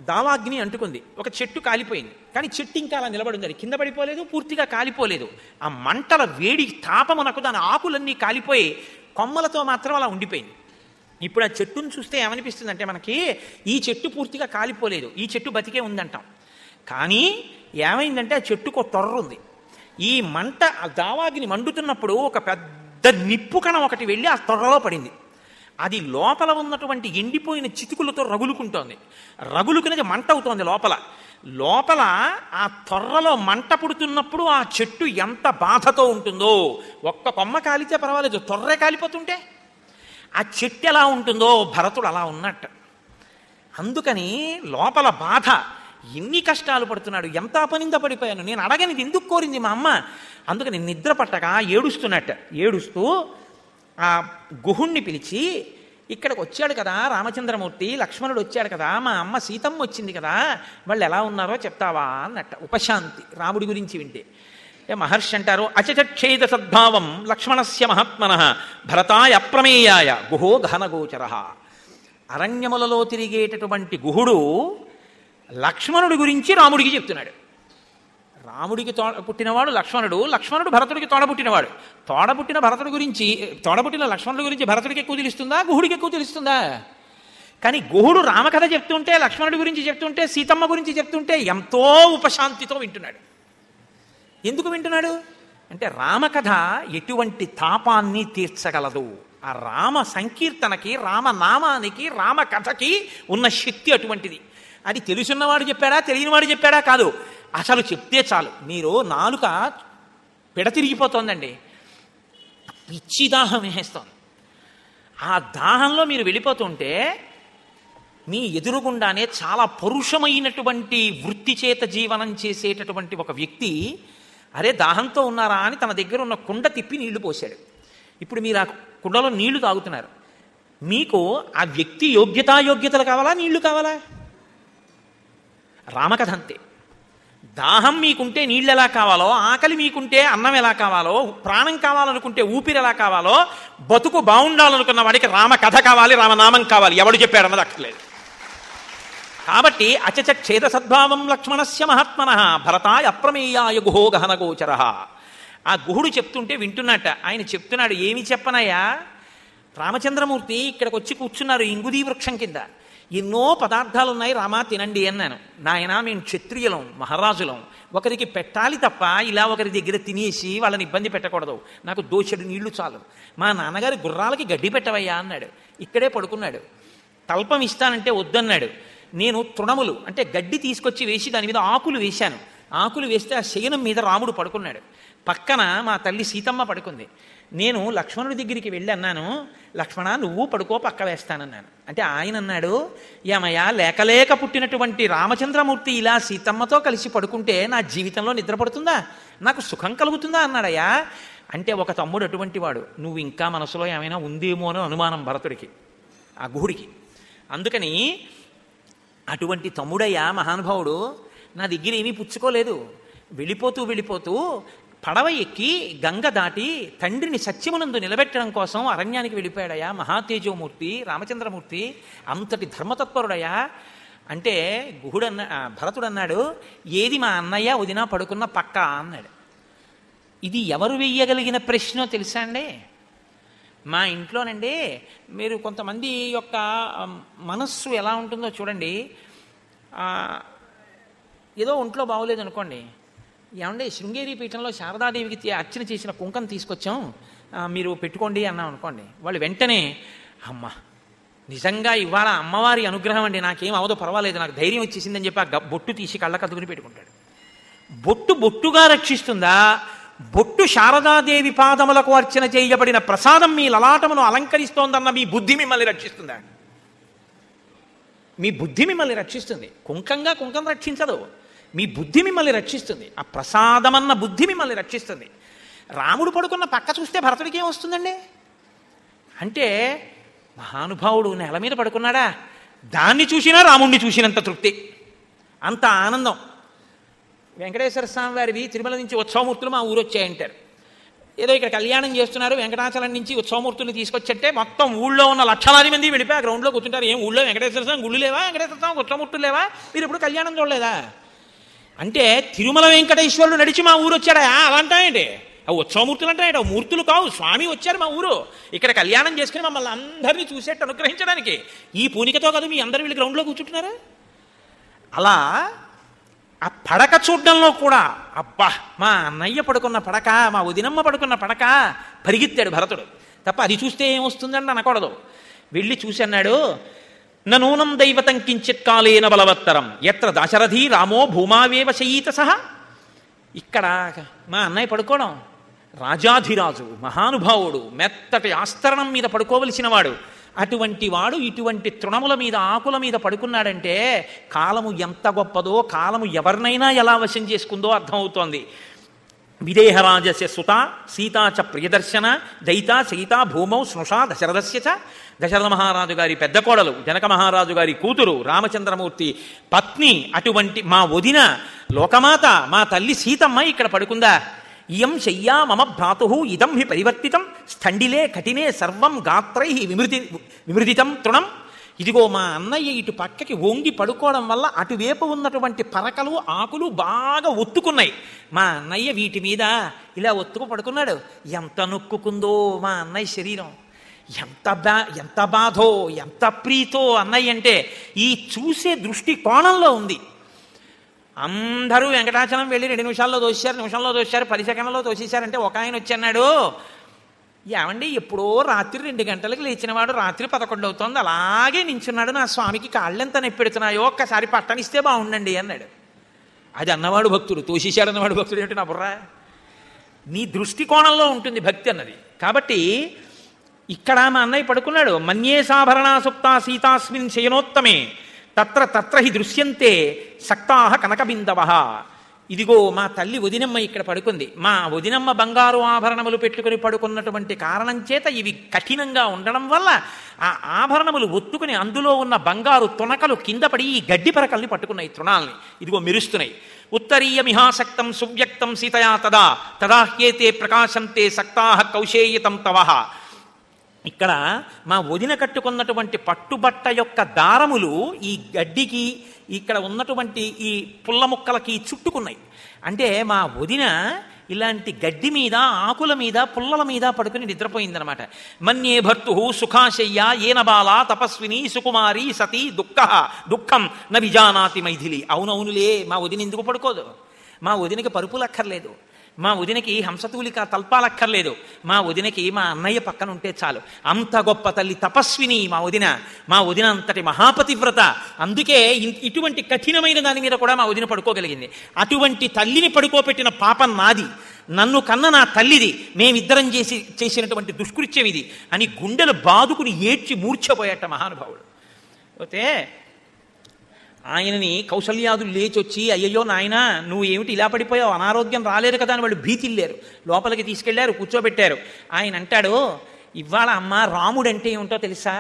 దావాగ్ని అంటుకుంది, ఒక చెట్టు కాలిపోయింది, కానీ చెట్టు ఇంకా అలా నిలబడింది. అది కింద పడిపోలేదు, పూర్తిగా కాలిపోలేదు. ఆ మంటల వేడి తాపమునకు దాని ఆకులన్నీ కాలిపోయి కొమ్మలతో మాత్రం అలా ఉండిపోయింది. ఇప్పుడు ఆ చెట్టును చూస్తే ఏమనిపిస్తుంది అంటే మనకి, ఈ చెట్టు పూర్తిగా కాలిపోలేదు, ఈ చెట్టు బతికే ఉందంటాం. కానీ ఏమైందంటే ఆ చెట్టుకు ఒక తొర్ర ఉంది. ఈ మంట, ఆ దావాగ్ని మండుతున్నప్పుడు ఒక పెద్ద నిప్పు కణం ఒకటి వెళ్ళి ఆ తొర్రలో పడింది. అది లోపల ఉన్నటువంటి ఎండిపోయిన చితుకులతో రగులుకుంటోంది. రగులుకునేది మంట అవుతోంది లోపల. లోపల ఆ తొర్రలో మంట పుడుతున్నప్పుడు ఆ చెట్టు ఎంత బాధతో ఉంటుందో. ఒక్క కొమ్మ కాలితే పర్వాలేదు, తొర్రే కాలిపోతుంటే ఆ చెట్టు ఎలా ఉంటుందో భరతుడు అలా ఉన్నట్టు. అందుకని లోపల బాధ, ఎన్ని కష్టాలు పడుతున్నాడు, ఎంత అపనింద పడిపోయాను, నేను అడగనిది ఎందుకు కోరింది మా అమ్మ. అందుకని నిద్ర పట్టక ఏడుస్తున్నట్టు. ఏడుస్తూ ఆ గుహుణ్ణి పిలిచి, ఇక్కడికి వచ్చాడు కదా రామచంద్రమూర్తి, లక్ష్మణుడు వచ్చాడు కదా, మా అమ్మ సీతమ్మ వచ్చింది కదా, వాళ్ళు ఎలా ఉన్నారో చెప్తావా అన్నట్ట. ఉపశాంతి రాముడి గురించి వింటే. మహర్షి అంటారు, అచచక్షేద సద్భావం లక్ష్మణస్య మహాత్మన భరతాయ అప్రమేయాయ గుహో గహనగోచర. అరణ్యములలో తిరిగేటటువంటి గుహుడు లక్ష్మణుడి గురించి రాముడికి చెప్తున్నాడు. రాముడికి పుట్టినవాడు లక్ష్మణుడు, లక్ష్మణుడు భరతుడికి తోడబుట్టినవాడు. తోడబుట్టిన భరతుడి గురించి, తోడబుట్టిన లక్ష్మణుడి గురించి భరతుడికి ఎక్కువ తెలుస్తుందా, గుహుడికి ఎక్కువ తెలుస్తుందా? కానీ గుహుడు రామకథ చెప్తుంటే, లక్ష్మణుడి గురించి చెప్తుంటే, సీతమ్మ గురించి చెప్తుంటే ఎంతో ఉపశాంతితో వింటున్నాడు. ఎందుకు వింటున్నాడు అంటే, రామకథ ఎటువంటి తాపాన్ని తీర్చగలదు. ఆ రామ సంకీర్తనకి, రామనామానికి, రామకథకి ఉన్న శక్తి అటువంటిది. అది తెలుసున్నవాడు చెప్పాడా, తెలియనివాడు చెప్పాడా కాదు, అసలు చెప్తే చాలు. మీరు నాలుక పిడతిరిగిపోతోందండి, పిచ్చి దాహం వేస్తోంది. ఆ దాహంలో మీరు వెళ్ళిపోతుంటే మీ ఎదురుగుండానే చాలా పరుషమైనటువంటి వృత్తి చేత జీవనం చేసేటటువంటి ఒక వ్యక్తి, అరే దాహంతో ఉన్నారా అని తన దగ్గర ఉన్న కుండ తిప్పి నీళ్లు పోశాడు. ఇప్పుడు మీరు ఆ కుండలో నీళ్లు తాగుతున్నారు. మీకు ఆ వ్యక్తి యోగ్యతలు కావాలా, నీళ్లు కావాలా? రామకథ అంతే. దాహం మీకుంటే నీళ్ళు ఎలా కావాలో, ఆకలి మీకుంటే అన్నం ఎలా కావాలో, ప్రాణం కావాలనుకుంటే ఊపిరి ఎలా కావాలో, బతుకు బాగుండాలనుకున్న వాడికి రామకథ కావాలి, రామనామం కావాలి. ఎవడు చెప్పాడన్నది అక్కర్లేదు. కాబట్టి అచచక్షేద సద్భావం లక్ష్మణస్య మహాత్మన భరతాయ అప్రమేయాయ గుహో గహనగోచర. ఆ గుహుడు చెప్తుంటే వింటున్నట్ట. ఆయన చెప్తున్నాడు, ఏమి చెప్పనయ్యా, రామచంద్రమూర్తి ఇక్కడికి వచ్చి కూర్చున్నారు ఇంగుదీ వృక్షం కింద, ఎన్నో పదార్థాలు ఉన్నాయి, రామా తినండి అన్నాను. నాయన మేము క్షత్రియులం, మహారాజులం, ఒకరికి పెట్టాలి తప్ప ఇలా ఒకరి దగ్గర తినేసి వాళ్ళని ఇబ్బంది పెట్టకూడదు, నాకు దోచెడు నీళ్లు చాలు. మా నాన్నగారి గుర్రాలకి గడ్డి పెట్టవయ్యా అన్నాడు. ఇక్కడే పడుకున్నాడు. తల్పం ఇస్తానంటే వద్దన్నాడు. నేను తృణములు అంటే గడ్డి తీసుకొచ్చి వేసి దాని మీద ఆకులు వేశాను. ఆకులు వేస్తే ఆ శయనం మీద రాముడు పడుకున్నాడు. పక్కన మా తల్లి సీతమ్మ పడుకుంది. నేను లక్ష్మణుడి దగ్గరికి వెళ్ళి అన్నాను, లక్ష్మణ నువ్వు పడుకో, పక్క వేస్తానన్నాను. అంటే ఆయన అన్నాడు, ఏమయ్యా లేకలేక పుట్టినటువంటి రామచంద్రమూర్తి ఇలా సీతమ్మతో కలిసి పడుకుంటే నా జీవితంలో నిద్రపడుతుందా, నాకు సుఖం కలుగుతుందా అన్నాడయ్యా. అంటే ఒక తమ్ముడు అటువంటి వాడు, నువ్వు ఇంకా మనసులో ఏమైనా ఉందేమో అని అనుమానం భరతుడికి, ఆ గుహుడికి. అందుకని అటువంటి తమ్ముడయ్యా మహానుభావుడు నా దగ్గర ఏమీ పుచ్చుకోలేదు. వెళ్ళిపోతూ పడవ ఎక్కి గంగ దాటి తండ్రిని సత్యమునందు నిలబెట్టడం కోసం అరణ్యానికి వెళ్ళిపోయాడయా మహాతేజోమూర్తి రామచంద్రమూర్తి, అంతటి ధర్మతత్పరుడయా. అంటే భరతుడు అన్నాడు, ఏది మా అన్నయ్య వదిన పడుకున్న పక్క అన్నాడు. ఇది ఎవరు వెయ్యగలిగిన ప్రశ్నో తెలుసా అండి? మా ఇంట్లోనండి మీరు కొంతమంది యొక్క మనస్సు ఎలా ఉంటుందో చూడండి. ఏదో ఒంట్లో బాగోలేదు అనుకోండి, ఏమంటే శృంగేరి పీఠంలో శారదాదేవికి అర్చన చేసిన కుంకం తీసుకొచ్చాం, మీరు పెట్టుకోండి అన్నాం అనుకోండి, వాళ్ళు వెంటనే అమ్మ నిజంగా ఇవాళ అమ్మవారి అనుగ్రహం అండి, నాకేం అవదో పర్వాలేదు, నాకు ధైర్యం వచ్చేసిందని చెప్పి ఆ బొట్టు తీసి కళ్ళకు అద్దుకుని పెట్టుకుంటాడు. బొట్టుగా రక్షిస్తుందా? బొట్టు శారదాదేవి పాదములకు అర్చన చేయబడిన ప్రసాదం మీ లలాటమును అలంకరిస్తోందన్న మీ బుద్ధి మిమ్మల్ని రక్షిస్తుందా? మీ బుద్ధి మిమ్మల్ని రక్షిస్తుంది. కుంకం రక్షించదు, మీ బుద్ధి మిమ్మల్ని రక్షిస్తుంది. ఆ ప్రసాదమన్న బుద్ధి మిమ్మల్ని రక్షిస్తుంది. రాముడు పడుకున్న పక్క చూస్తే భరతుడికి ఏం వస్తుందండి? అంటే మహానుభావుడు నేల మీద పడుకున్నాడా, దాన్ని చూసినా రాముణ్ణి చూసినంత తృప్తి, అంత ఆనందం. వెంకటేశ్వర స్వామి వారివి తిరుమల నుంచి ఉత్సవమూర్తులు మా ఊరు వచ్చాయంటారు. ఏదో ఇక్కడ కళ్యాణం చేస్తున్నారు, వెంకటాచలం నుంచి ఉత్సవమూర్తుల్ని తీసుకొచ్చంటే మొత్తం ఊళ్ళో ఉన్న లక్షలాది మంది వెళ్ళిపోయి ఆ గ్రౌండ్లో కూర్చుంటారు. ఏం ఊళ్ళో వెంకటేశ్వర స్వామి గుళ్ళు లేవా, వెంకటేశ్వర స్వామి ఉత్సవమూర్తులు లేవా, మీరు ఇప్పుడు కళ్యాణం చూడలేదా? అంటే తిరుమల వెంకటేశ్వరుడు నడిచి మా ఊరు వచ్చాడా అలా అంటాయండి? ఆ ఉత్సవమూర్తులు అంటాయండి, ఆ మూర్తులు కావు, స్వామి వచ్చారు మా ఊరు, ఇక్కడ కళ్యాణం చేసుకుని మమ్మల్ని అందరినీ చూసేట్టు అనుగ్రహించడానికి. ఈ పూనికతో కదా మీ అందరు వీళ్ళు గ్రౌండ్లో కూర్చుంటున్నారా? అలా ఆ పడక చూడడంలో కూడా అబ్బా మా అన్నయ్య పడుకున్న పడక, మా వదినమ్మ పడుకున్న పడక పరిగెత్తాడు భరతుడు. తప్ప అది చూస్తే ఏమొస్తుందండి అనకూడదు. వెళ్ళి చూసి అన్నాడు, నూనం దైవతం కించిత్ కాలేన బలవత్తరం ఎత్ర దశరథి రామో భూమావేవ శయీత సహా. ఇక్కడ మా అన్నయ్య పడుకోవడం, రాజాధిరాజు మహానుభావుడు మెత్తటి ఆస్తరణం మీద పడుకోవలసిన వాడు, అటువంటి వాడు ఇటువంటి తృణముల మీద ఆకుల మీద పడుకున్నాడంటే కాలము ఎంత గొప్పదో, కాలము ఎవరినైనా ఎలా వశం చేసుకుందో అర్థమవుతోంది. విదేహరాజస్య సుత సీతా చ ప్రియదర్శన దయితా సీతా భూమౌ స్నుషా దశరథస్య చ. దశరథ మహారాజు గారి పెద్ద కోడలు, జనక మహారాజు గారి కూతురు, రామచంద్రమూర్తి పత్ని, అటువంటి మా వదిన లోకమాత మా తల్లి సీతమ్మ ఇక్కడ పడుకుందా? ఇయం శయ్యా మమ భ్రాతు ఇదం హి పరివర్తితం స్థండిలే కఠినే సర్వం గాత్రై విమృదితం తృణం. ఇదిగో మా అన్నయ్య ఇటు పక్కకి వంగి పడుకోవడం వల్ల అటువైపు ఉన్నటువంటి పరకలు ఆకులు బాగా ఒత్తుకున్నాయి. మా అన్నయ్య వీటి మీద ఇలా ఒత్తుకు పడుకున్నాడు. ఎంత నొక్కుకుందో మా అన్నయ్య శరీరం, ఎంత బాధో ఎంత ప్రీతో అన్నయ్య అంటే. ఈ చూసే దృష్టి కోణంలో ఉంది. అందరూ వెంకటాచలం వెళ్ళి 2 నిమిషాల్లో నిమిషంలో దోశారు 10 సెకండ్లలో తోసేశారంటే ఒక ఆయన వచ్చి అన్నాడు, ఏమండి ఎప్పుడో రాత్రి 2 గంటలకు లేచినవాడు రాత్రి 11 అవుతోంది అలాగే నించున్నాడు, నా స్వామికి కాళ్ళెంత నొప్పెడుతున్నాయో ఒక్కసారి పట్టనిస్తే బాగుండండి అన్నాడు. అది అన్నవాడు భక్తుడు, తోసేశాడు అన్నవాడు భక్తుడు ఏమిటి నా బుర్ర? నీ దృష్టికోణంలో ఉంటుంది భక్తి అన్నది. కాబట్టి ఇక్కడ మా అన్నయ్య పడుకున్నాడు. మన్యేసాభరణా సుప్తా సీతాస్మిన్ శయనోత్తమే తత్ర హి దృశ్యంతే సక్తాహ కనకబిందవ. ఇదిగో మా తల్లి వదినమ్మ ఇక్కడ పడుకుంది. మా వదినమ్మ బంగారు ఆభరణములు పెట్టుకుని పడుకున్నటువంటి కారణం చేత ఇవి కఠినంగా ఉండడం వల్ల ఆ ఆభరణములు ఒత్తుకుని అందులో ఉన్న బంగారు తునకలు కింద పడి ఈ గడ్డి పరకల్ని పట్టుకున్నాయి, తృణాల్ని. ఇదిగో మెరుస్తున్నాయి. ఉత్తరీయమిహాసక్తం సువ్యక్తం సీతయా తదాహ్యేతే ప్రకాశంతే సక్తాహ కౌశేయతం తవః. ఇక్కడ మా వదిన కట్టుకున్నటువంటి పట్టుబట్ట యొక్క దారములు ఈ గడ్డికి ఇక్కడ ఉన్నటువంటి ఈ పుల్ల ముక్కలకి చుట్టుకున్నాయి. అంటే మా వదిన ఇలాంటి గడ్డి మీద ఆకుల మీద పుల్లల మీద పడుకుని నిద్రపోయిందనమాట. మన్యే భర్తు సుఖాశయ్య ఏన బాల తపస్విని సుకుమారి సతీ దుఃఖం న విజానాతి మైథిలి. అవునవునులే, మా వదిన ఎందుకు పడుకోదు? మా వదినకి పరుపులు అక్కర్లేదు. మా వదినకి హంసతూలిక తల్పాలక్కర్లేదు, మా వదినకి మా అన్నయ్య పక్కన ఉంటే చాలు. అంత గొప్ప తల్లి, తపస్విని మా వదిన. మా వదిన అంతటి మహాపతివ్రత. అందుకే ఇటువంటి కఠినమైన దాని మీద కూడా మా వదిన పడుకోగలిగింది. అటువంటి తల్లిని పడుకోబెట్టిన పాపం నాది, నన్ను కన్న నా తల్లిది, మేమిద్దరం చేసినటువంటి దుష్కృత్యం ఇది అని గుండెలు బాదుకుని ఏడ్చి మూర్ఛపోయాట మహానుభావుడు. పోతే ఆయనని కౌసల్యాదులు లేచొచ్చి, అయ్యయ్యో నాయన నువ్వు ఏమిటి ఇలా పడిపోయావు, అనారోగ్యం రాలేదు కదా అని వాళ్ళు భీతిల్లారు. లోపలికి తీసుకెళ్లారు, కూర్చోబెట్టారు. ఆయన అంటాడు, ఇవాళ అమ్మ రాముడంటే ఏమిటో తెలుసా?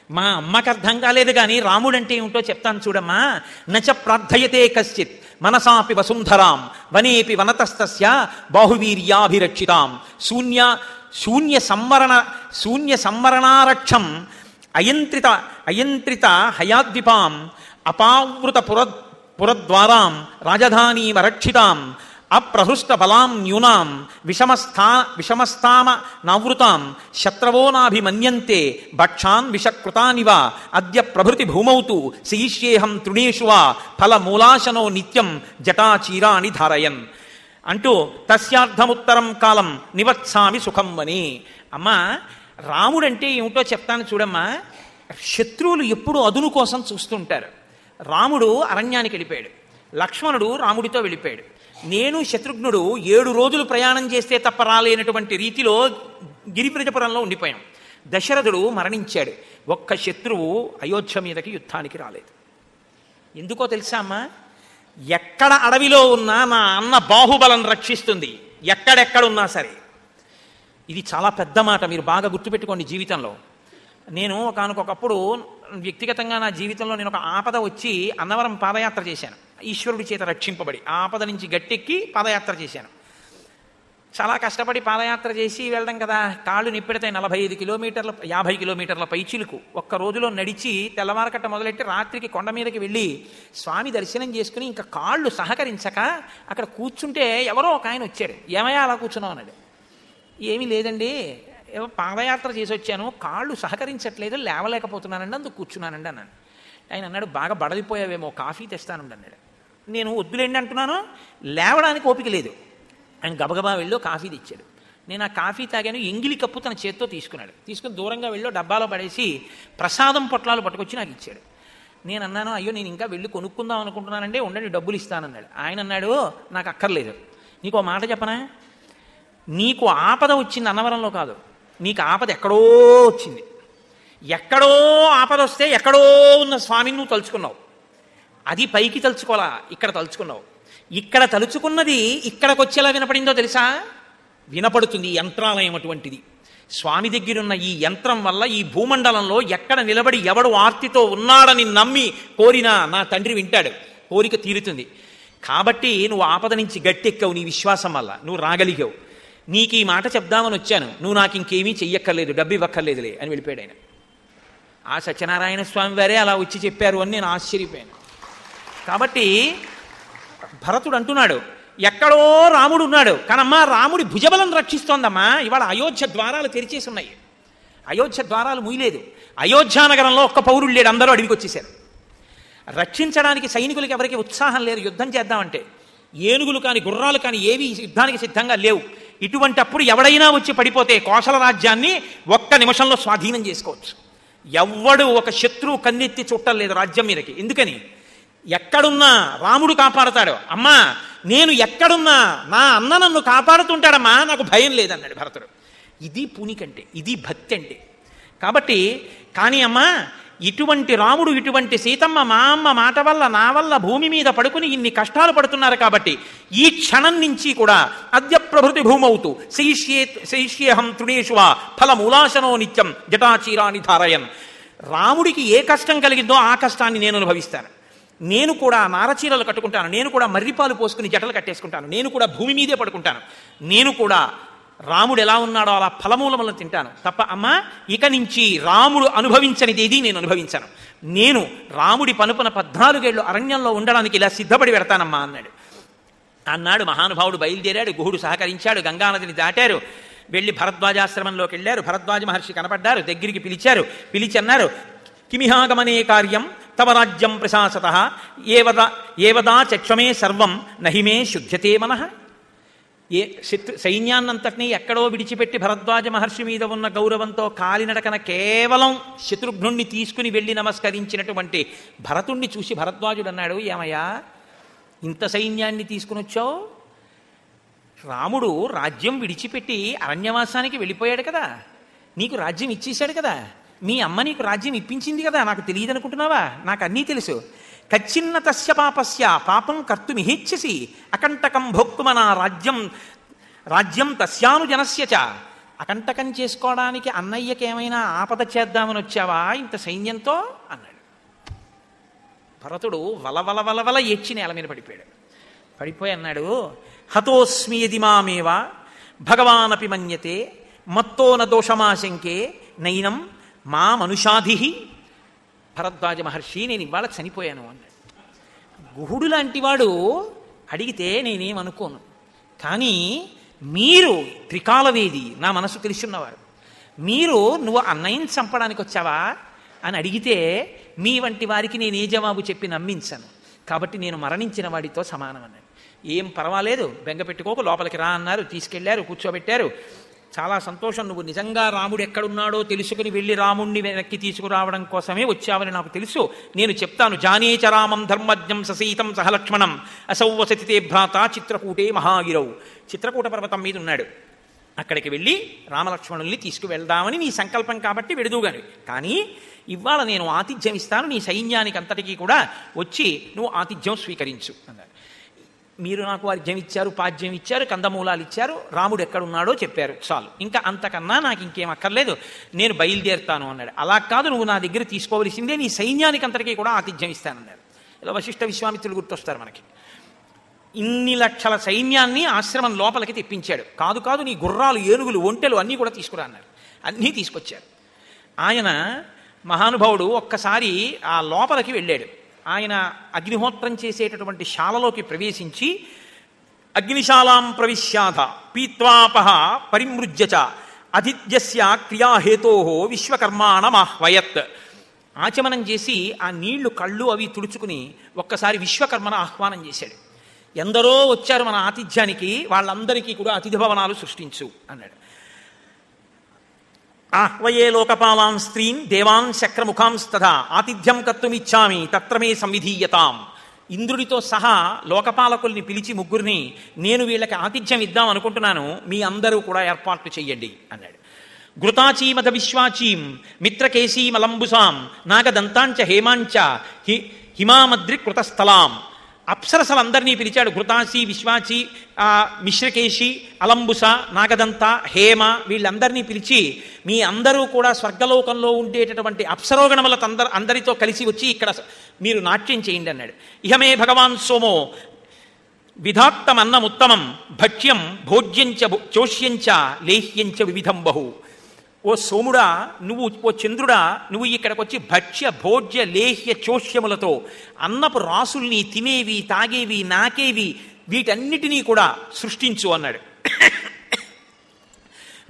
మా అమ్మకి అర్థం కాలేదు కానీ రాముడంటే ఏమిటో చెప్తాను చూడమ్మా. నచ ప్రార్థయతే కశ్చిత్ మనసాపి వసుంధరాం వనేపి వనతస్తస్య బాహువీర్యాభిరక్షితాం శూన్య సంవరణారక్షం అయంత్రిత హయాద్విపాం అపావృత పురద్వారాం రాజధానీమరక్షితాం అప్రహృష్ట బలాం న్యూనాం విషమస్తామ నవృతాం శత్రవో నాభిమన్యంతే భక్షాన్ విషకృతానివ అద్య ప్రభృతి భూమౌతు శయిష్యేహం తృణేషు వా ఫలమూలాశనో నిత్యం జటాచీరాణి ధారయన్ అంటూ తస్యార్థముత్తరం కాలం నివత్సామి సుఖం వని. అమ్మా రాముడంటే ఏమిటో చెప్తాను చూడమ్మా. శత్రువులు ఎప్పుడు అదును కోసం చూస్తుంటారు. రాముడు అరణ్యానికి వెళ్ళిపోయాడు, లక్ష్మణుడు రాముడితో వెళ్ళిపోయాడు. నేను శత్రుఘ్నుడు 7 రోజులు ప్రయాణం చేస్తే తప్ప రాలేనటువంటి రీతిలో గిరివ్రజపురంలో ఉండిపోయాం. దశరథుడు మరణించాడు. ఒక్క శత్రువు అయోధ్య మీదకి యుద్ధానికి రాలేదు. ఎందుకో తెలుసా అమ్మా? ఎక్కడ అడవిలో ఉన్నా నా అన్న బాహుబలం రక్షిస్తుంది, ఎక్కడెక్కడున్నా సరే. ఇది చాలా పెద్ద మాట, మీరు బాగా గుర్తుపెట్టుకోండి జీవితంలో. నేను ఒకనకొకప్పుడు వ్యక్తిగతంగా నా జీవితంలో నేను ఒక ఆపద వచ్చి అన్నవరం పాదయాత్ర చేశాను. ఈశ్వరుడి చేత రక్షింపబడి ఆపద నుంచి గట్టెక్కి పాదయాత్ర చేశాను. చాలా కష్టపడి పాదయాత్ర చేసి వెళ్ళడం కదా, కాళ్ళు నిప్పెడతాయి. 45 కిలోమీటర్ల 50 కిలోమీటర్ల పైచిలుకు ఒక్క రోజులో నడిచి తెల్లవారకట్ట మొదలెట్టి రాత్రికి కొండ మీదకి వెళ్ళి స్వామి దర్శనం చేసుకుని ఇంకా కాళ్ళు సహకరించక అక్కడ కూర్చుంటే ఎవరో ఒక ఆయన వచ్చాడు. ఏమయ్యా అలా కూర్చున్నావు అన్నాడు. ఏమీ లేదండి, ఏమో పాదయాత్ర చేసి వచ్చాను, కాళ్ళు సహకరించట్లేదు, లేవలేకపోతున్నానండి, అందుకు కూర్చున్నానండి అన్నాను. ఆయన అన్నాడు, బాగా బడలిపోయావేమో, కాఫీ తెస్తానండి అన్నాడు. నేను వద్దులేండి అంటున్నాను, లేవడానికి ఓపిక లేదు. ఆయన గబగబా వెళ్ళో కాఫీ తెచ్చాడు. నేను ఆ కాఫీ తాగాను. ఎంగిలి కప్పు తన చేత్తో తీసుకున్నాడు. తీసుకుని దూరంగా వెళ్ళో డబ్బాలో పడేసి ప్రసాదం పొట్లాలు పట్టుకొచ్చి నాకు ఇచ్చాడు. నేను అన్నాను, అయ్యో నేను ఇంకా వెళ్ళి కొనుక్కుందాం అనుకుంటున్నానండి, ఉండండి డబ్బులు ఇస్తానన్నాడు. ఆయన అన్నాడు, నాకు అక్కర్లేదు, నీకు ఓ మాట చెప్పనా, నీకు ఆపద వచ్చింది అన్నవరంలో కాదు, నీకు ఆపద ఎక్కడో వచ్చింది. ఎక్కడో ఆపద వస్తే ఎక్కడో ఉన్న స్వామిని నువ్వు తలుచుకున్నావు. అది పైకి తలుచుకోవాలా, ఇక్కడ తలుచుకున్నావు. ఇక్కడ తలుచుకున్నది ఇక్కడికి వచ్చేలా వినపడిందో తెలుసా? వినపడుతుంది. యంత్రాలయం అటువంటిది. స్వామి దగ్గరున్న ఈ యంత్రం వల్ల ఈ భూమండలంలో ఎక్కడ నిలబడి ఎవడు ఆర్తితో ఉన్నాడని నమ్మి కోరినా నా తండ్రి వింటాడు, కోరిక తీరుతుంది. కాబట్టి నువ్వు ఆపద నుంచి గట్టెక్కావు, నీ విశ్వాసం వల్ల నువ్వు రాగలిగావు. నీకు ఈ మాట చెప్దామని వచ్చాను, నువ్వు నాకు ఇంకేమీ చెయ్యక్కర్లేదు, డబ్బు ఇవ్వక్కర్లేదులే అని వెళ్ళిపోయాడు ఆయన. ఆ సత్యనారాయణ స్వామి వారే అలా వచ్చి చెప్పారు అని నేను ఆశ్చర్యపోయాను. కాబట్టి భరతుడు అంటున్నాడు, ఎక్కడో రాముడు ఉన్నాడు కానమ్మా రాముడి భుజబలం రక్షిస్తోందమ్మా. ఇవాళ అయోధ్య ద్వారాలు తెరిచేసి ఉన్నాయి, అయోధ్య ద్వారాలు మూయలేదు. అయోధ్యానగరంలో ఒక్క పౌరుడు లేడు, అందరూ అడవికి వచ్చేసారు. రక్షించడానికి సైనికులకి ఎవరికి ఉత్సాహం లేదు యుద్ధం చేద్దామంటే. ఏనుగులు కానీ గుర్రాలు కానీ ఏవి యుద్ధానికి సిద్ధంగా లేవు. ఇటువంటి అప్పుడు ఎవడైనా వచ్చి పడిపోతే కోసల రాజ్యాన్ని ఒక్క నిమిషంలో స్వాధీనం చేసుకోవచ్చు. ఎవ్వడు ఒక శత్రువు కన్నెత్తి చుట్టం లేదు రాజ్యం మీదకి. ఎందుకని? ఎక్కడున్నా రాముడు కాపాడుతాడు. అమ్మా నేను ఎక్కడున్నా నా అన్న నన్ను కాపాడుతుంటాడమ్మా, నాకు భయం లేదన్నాడు భరతుడు. ఇది పూనికంటే, ఇది భక్తి అంటే. కాబట్టి కానీ అమ్మా ఇటువంటి రాముడు, ఇటువంటి సీతమ్మ మా అమ్మ మాట వల్ల నా వల్ల భూమి మీద పడుకుని ఇన్ని కష్టాలు పడుతున్నారు. కాబట్టి ఈ క్షణం నుంచి కూడా అద్య ప్రభృతి భూమౌతు శయిష్యేహం తృణేషు వా ఫలమూలాశనో నిత్యం జటాచీరాణి ధారయన్. రాముడికి ఏ కష్టం కలిగిందో ఆ కష్టాన్ని నేను అనుభవిస్తాను. నేను కూడా నారచీరలు కట్టుకుంటాను, నేను కూడా మర్రిపాలు పోసుకుని జటలు కట్టేసుకుంటాను, నేను కూడా భూమి మీదే పడుకుంటాను, నేను కూడా రాముడు ఎలా ఉన్నాడో అలా ఫలమూలములను తింటాను తప్ప అమ్మా ఇక నుంచి రాముడు అనుభవించనిది ఏది నేను అనుభవించాను. నేను రాముడి పనుపున 14 ఏళ్ళు అరణ్యంలో ఉండడానికి ఇలా సిద్ధపడి పెడతానమ్మా అన్నాడు. మహానుభావుడు బయలుదేరాడు, గుహుడు సహకరించాడు, గంగానదిని దాటారు, వెళ్ళి భరద్వాజాశ్రమంలోకి వెళ్ళారు. భరద్వాజ మహర్షి కనపడ్డారు, దగ్గరికి పిలిచారు. పిలిచి అన్నారు, కిమిహాగమనే కార్యం తవ రాజ్యం ప్రశాసతః ఏవదా చక్షమే సర్వం నహిమే శుద్ధ్యతే మనః. సైన్యాన్నంతటినీ ఎక్కడో విడిచిపెట్టి భరద్వాజ మహర్షి మీద ఉన్న గౌరవంతో కాలినడకన కేవలం శత్రుఘ్నుణ్ణి తీసుకుని వెళ్ళి నమస్కరించినటువంటి భరతుణ్ణి చూసి భరద్వాజుడు అన్నాడు, ఏమయ్యా ఇంత సైన్యాన్ని తీసుకుని వచ్చావు? రాముడు రాజ్యం విడిచిపెట్టి అరణ్యవాసానికి వెళ్ళిపోయాడు కదా, నీకు రాజ్యం ఇచ్చేశాడు కదా, మీ అమ్మ నీకు రాజ్యం ఇప్పించింది కదా, నాకు తెలియదు అనుకుంటున్నావా? నాకు అన్నీ తెలుసు. కచ్చిన్న తస్య పాపస్య పాపం కర్తుమిహేచ్ఛసి అకంటకం భోక్తుమనా రాజ్యం తస్యాను జనస్య చ. అకంటకం చేసుకోవడానికి అన్నయ్యకి ఏమైనా ఆపద చేద్దామని వచ్చావా ఇంత సైన్యంతో అన్నాడు. భరతుడు వలవల వలవల ఏడ్చి నేల మీద పడిపోయాడు. పడిపోయి అన్నాడు, హతోస్మి యది మామేవ భగవానపి మన్యతే మత్తో న దోషమాశంకే నైనం మా మనుషాధి. భరద్వాజ మహర్షి, నేను ఇవాళ చనిపోయాను అన్నాడు. గుహుడు లాంటి వాడు అడిగితే నేనేమనుకోను, కానీ మీరు త్రికాలవేది, నా మనసు తెలుసున్నవారు, మీరు నువ్వు అన్నయ్యని చంపడానికి వచ్చావా అని అడిగితే మీ వంటి వారికి నేను ఏ జవాబు చెప్పి నమ్మించను, కాబట్టి నేను మరణించిన వాడితో సమానం అన్నాడు. ఏం పర్వాలేదు, బెంగ పెట్టుకోకు, లోపలికి రా అన్నారు. తీసుకెళ్లారు, కూర్చోబెట్టారు. చాలా సంతోషం, నువ్వు నిజంగా రాముడు ఎక్కడున్నాడో తెలుసుకుని వెళ్ళి రాముణ్ణి వెనక్కి తీసుకురావడం కోసమే వచ్చావని నాకు తెలుసు. నేను చెప్తాను, జానేచ రామం ధర్మజ్ఞం ససీతం సహలక్ష్మణం అసౌ వసతి తే భ్రాత చిత్రకూటే మహాగిరౌ. చిత్రకూట పర్వతం మీద ఉన్నాడు. అక్కడికి వెళ్ళి రామలక్ష్మణుల్ని తీసుకువెళ్దామని నీ సంకల్పం కాబట్టి వెడుదుగాని, కానీ ఇవాళ నేను ఆతిథ్యం ఇస్తాను, నీ సైన్యానికి అంతటికీ కూడా వచ్చి నువ్వు ఆతిథ్యం స్వీకరించు అన్నాడు. మీరు నాకు అర్ఘ్యం ఇచ్చారు, పాద్యం ఇచ్చారు, కందమూలాలు ఇచ్చారు, రాముడు ఎక్కడున్నాడో చెప్పారు, చాలు, ఇంకా అంతకన్నా నాకు ఇంకేం అక్కర్లేదు, నేను బయలుదేరుతాను అన్నాడు. అలా కాదు, నువ్వు నా దగ్గర తీసుకోవలసిందే, నీ సైన్యానికి అంతటికీ కూడా ఆతిథ్యం ఇస్తానన్నాడు. ఇలా వశిష్ఠ విశ్వామిత్రులు గుర్తొస్తారు మనకి. ఇన్ని లక్షల సైన్యాన్ని ఆశ్రమం లోపలికి తెప్పించాడు. కాదు కాదు, నీ గుర్రాలు, ఏనుగులు, ఒంటెలు అన్నీ కూడా తీసుకురా అన్నారు. అన్నీ తీసుకొచ్చారు. ఆయన మహానుభావుడు ఒక్కసారి ఆ లోపలికి వెళ్ళాడు. ఆయన అగ్నిహోత్రం చేసేటటువంటి శాలలోకి ప్రవేశించి, అగ్నిశాలాం ప్రవిశ్యాధ పీత్వాపహ పరిమృజ్యచ అతిథ్యస్య క్రియాహేతో విశ్వకర్మాణమాహ్వయత్. ఆచమనం చేసి ఆ నీళ్లు కళ్ళు అవి తుడుచుకుని ఒక్కసారి విశ్వకర్మను ఆహ్వానం చేశాడు. ఎందరో వచ్చారు మన ఆతిథ్యానికి, వాళ్ళందరికీ కూడా అతిథి భవనాలు సృష్టించు అన్నాడు. ఆహ్వయే లోకపాలాం స్త్రీన్ దేవాన్ శక్రముఖాంస్తథా ఆతిథ్యం కర్తుమిచ్చామి తత్ర మే సంవిధీయతాం. ఇంద్రుడితో సహా లోకపాలకుల్ని పిలిచి ముగ్గురిని, నేను వీళ్ళకి ఆతిథ్యం ఇద్దాం అనుకుంటున్నాను, మీ అందరూ కూడా ఏర్పాట్లు చెయ్యండి అన్నాడు. ఘృతాచీమద విశ్వాచీం మిత్రకేశీమలంబుసాం నాగదంతాంచ హేమాంచ హిమామద్రి కృతస్థలాం. అప్సరసలందరినీ పిలిచాడు. ఘృతాసి, విశ్వాచి, మిశ్రకేశి, అలంబుస, నాగదంత, హేమ, వీళ్ళందరినీ పిలిచి, మీ అందరూ కూడా స్వర్గలోకంలో ఉండేటటువంటి అప్సరోగణముల అందరితో కలిసి వచ్చి ఇక్కడ మీరు నాట్యం చేయండి అన్నాడు. ఇహమే భగవాన్ సోమో విధాత్తమన్నముత్తమం భక్ష్యం భోజ్యంచ చోష్యంచ లేహ్యంచ వివిధం బహు. ఓ సోముడా, నువ్వు, ఓ చంద్రుడా, నువ్వు ఇక్కడికి వచ్చి భక్ష్య భోజ్య లేహ్య చోష్యములతో అన్నపు రాసుల్ని, తినేవి, తాగేవి, నాకేవి, వీటన్నిటినీ కూడా సృష్టించు అన్నాడు.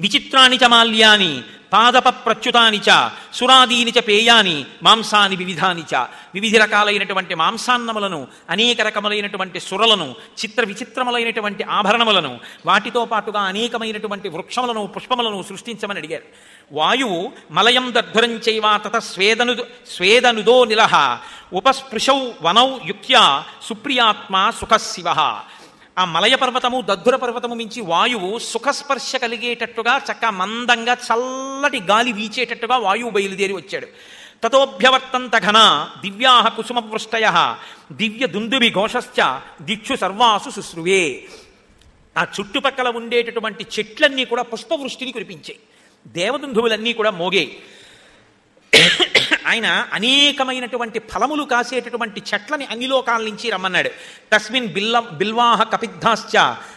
విచిత్రాని చ మాల్యాని పాదప ప్రచ్యుతాని చ సురాదీని చ పేయాని మాంసాని వివిధాని చ. వివిధ రకాలైనటువంటి మాంసాన్నములను, అనేక రకములైనటువంటి సురలను, చిత్ర విచిత్రములైనటువంటి ఆభరణములను, వాటితో పాటుగా అనేకమైనటువంటి వృక్షములను, పుష్పములను సృష్టించమని అడిగారు. వాయువు మలయం దధ్వరం చైవ తత స్వేదనుదో నిలహ ఉపస్పృశౌ వనౌ యుక్త్యా సుప్రియాత్మ సుఖశివ. ఆ మలయ పర్వతము, దద్ధుర పర్వతము మించి వాయువు సుఖస్పర్శ కలిగేటట్టుగా, చక్క మందంగా చల్లటి గాలి వీచేటట్టుగా వాయువు బయలుదేరి వచ్చాడు. తతోభ్యవర్తంత ఘన దివ్యాహ కుసుమవృష్టయ దివ్య దుందుభి ఘోషశ్చ దిక్షు సర్వాసు శుశ్రువే. ఆ చుట్టుపక్కల ఉండేటటువంటి చెట్లన్నీ కూడా పుష్పవృష్టిని కురిపించాయి, దేవదుందువులన్నీ కూడా మోగే. ఆయన అనేకమైనటువంటి ఫలములు కాసేటటువంటి చెట్లని అన్ని లోకాల నుంచి రమ్మన్నాడు. తస్మిన్ బిల్వాహ కపిద్ధాశ్చ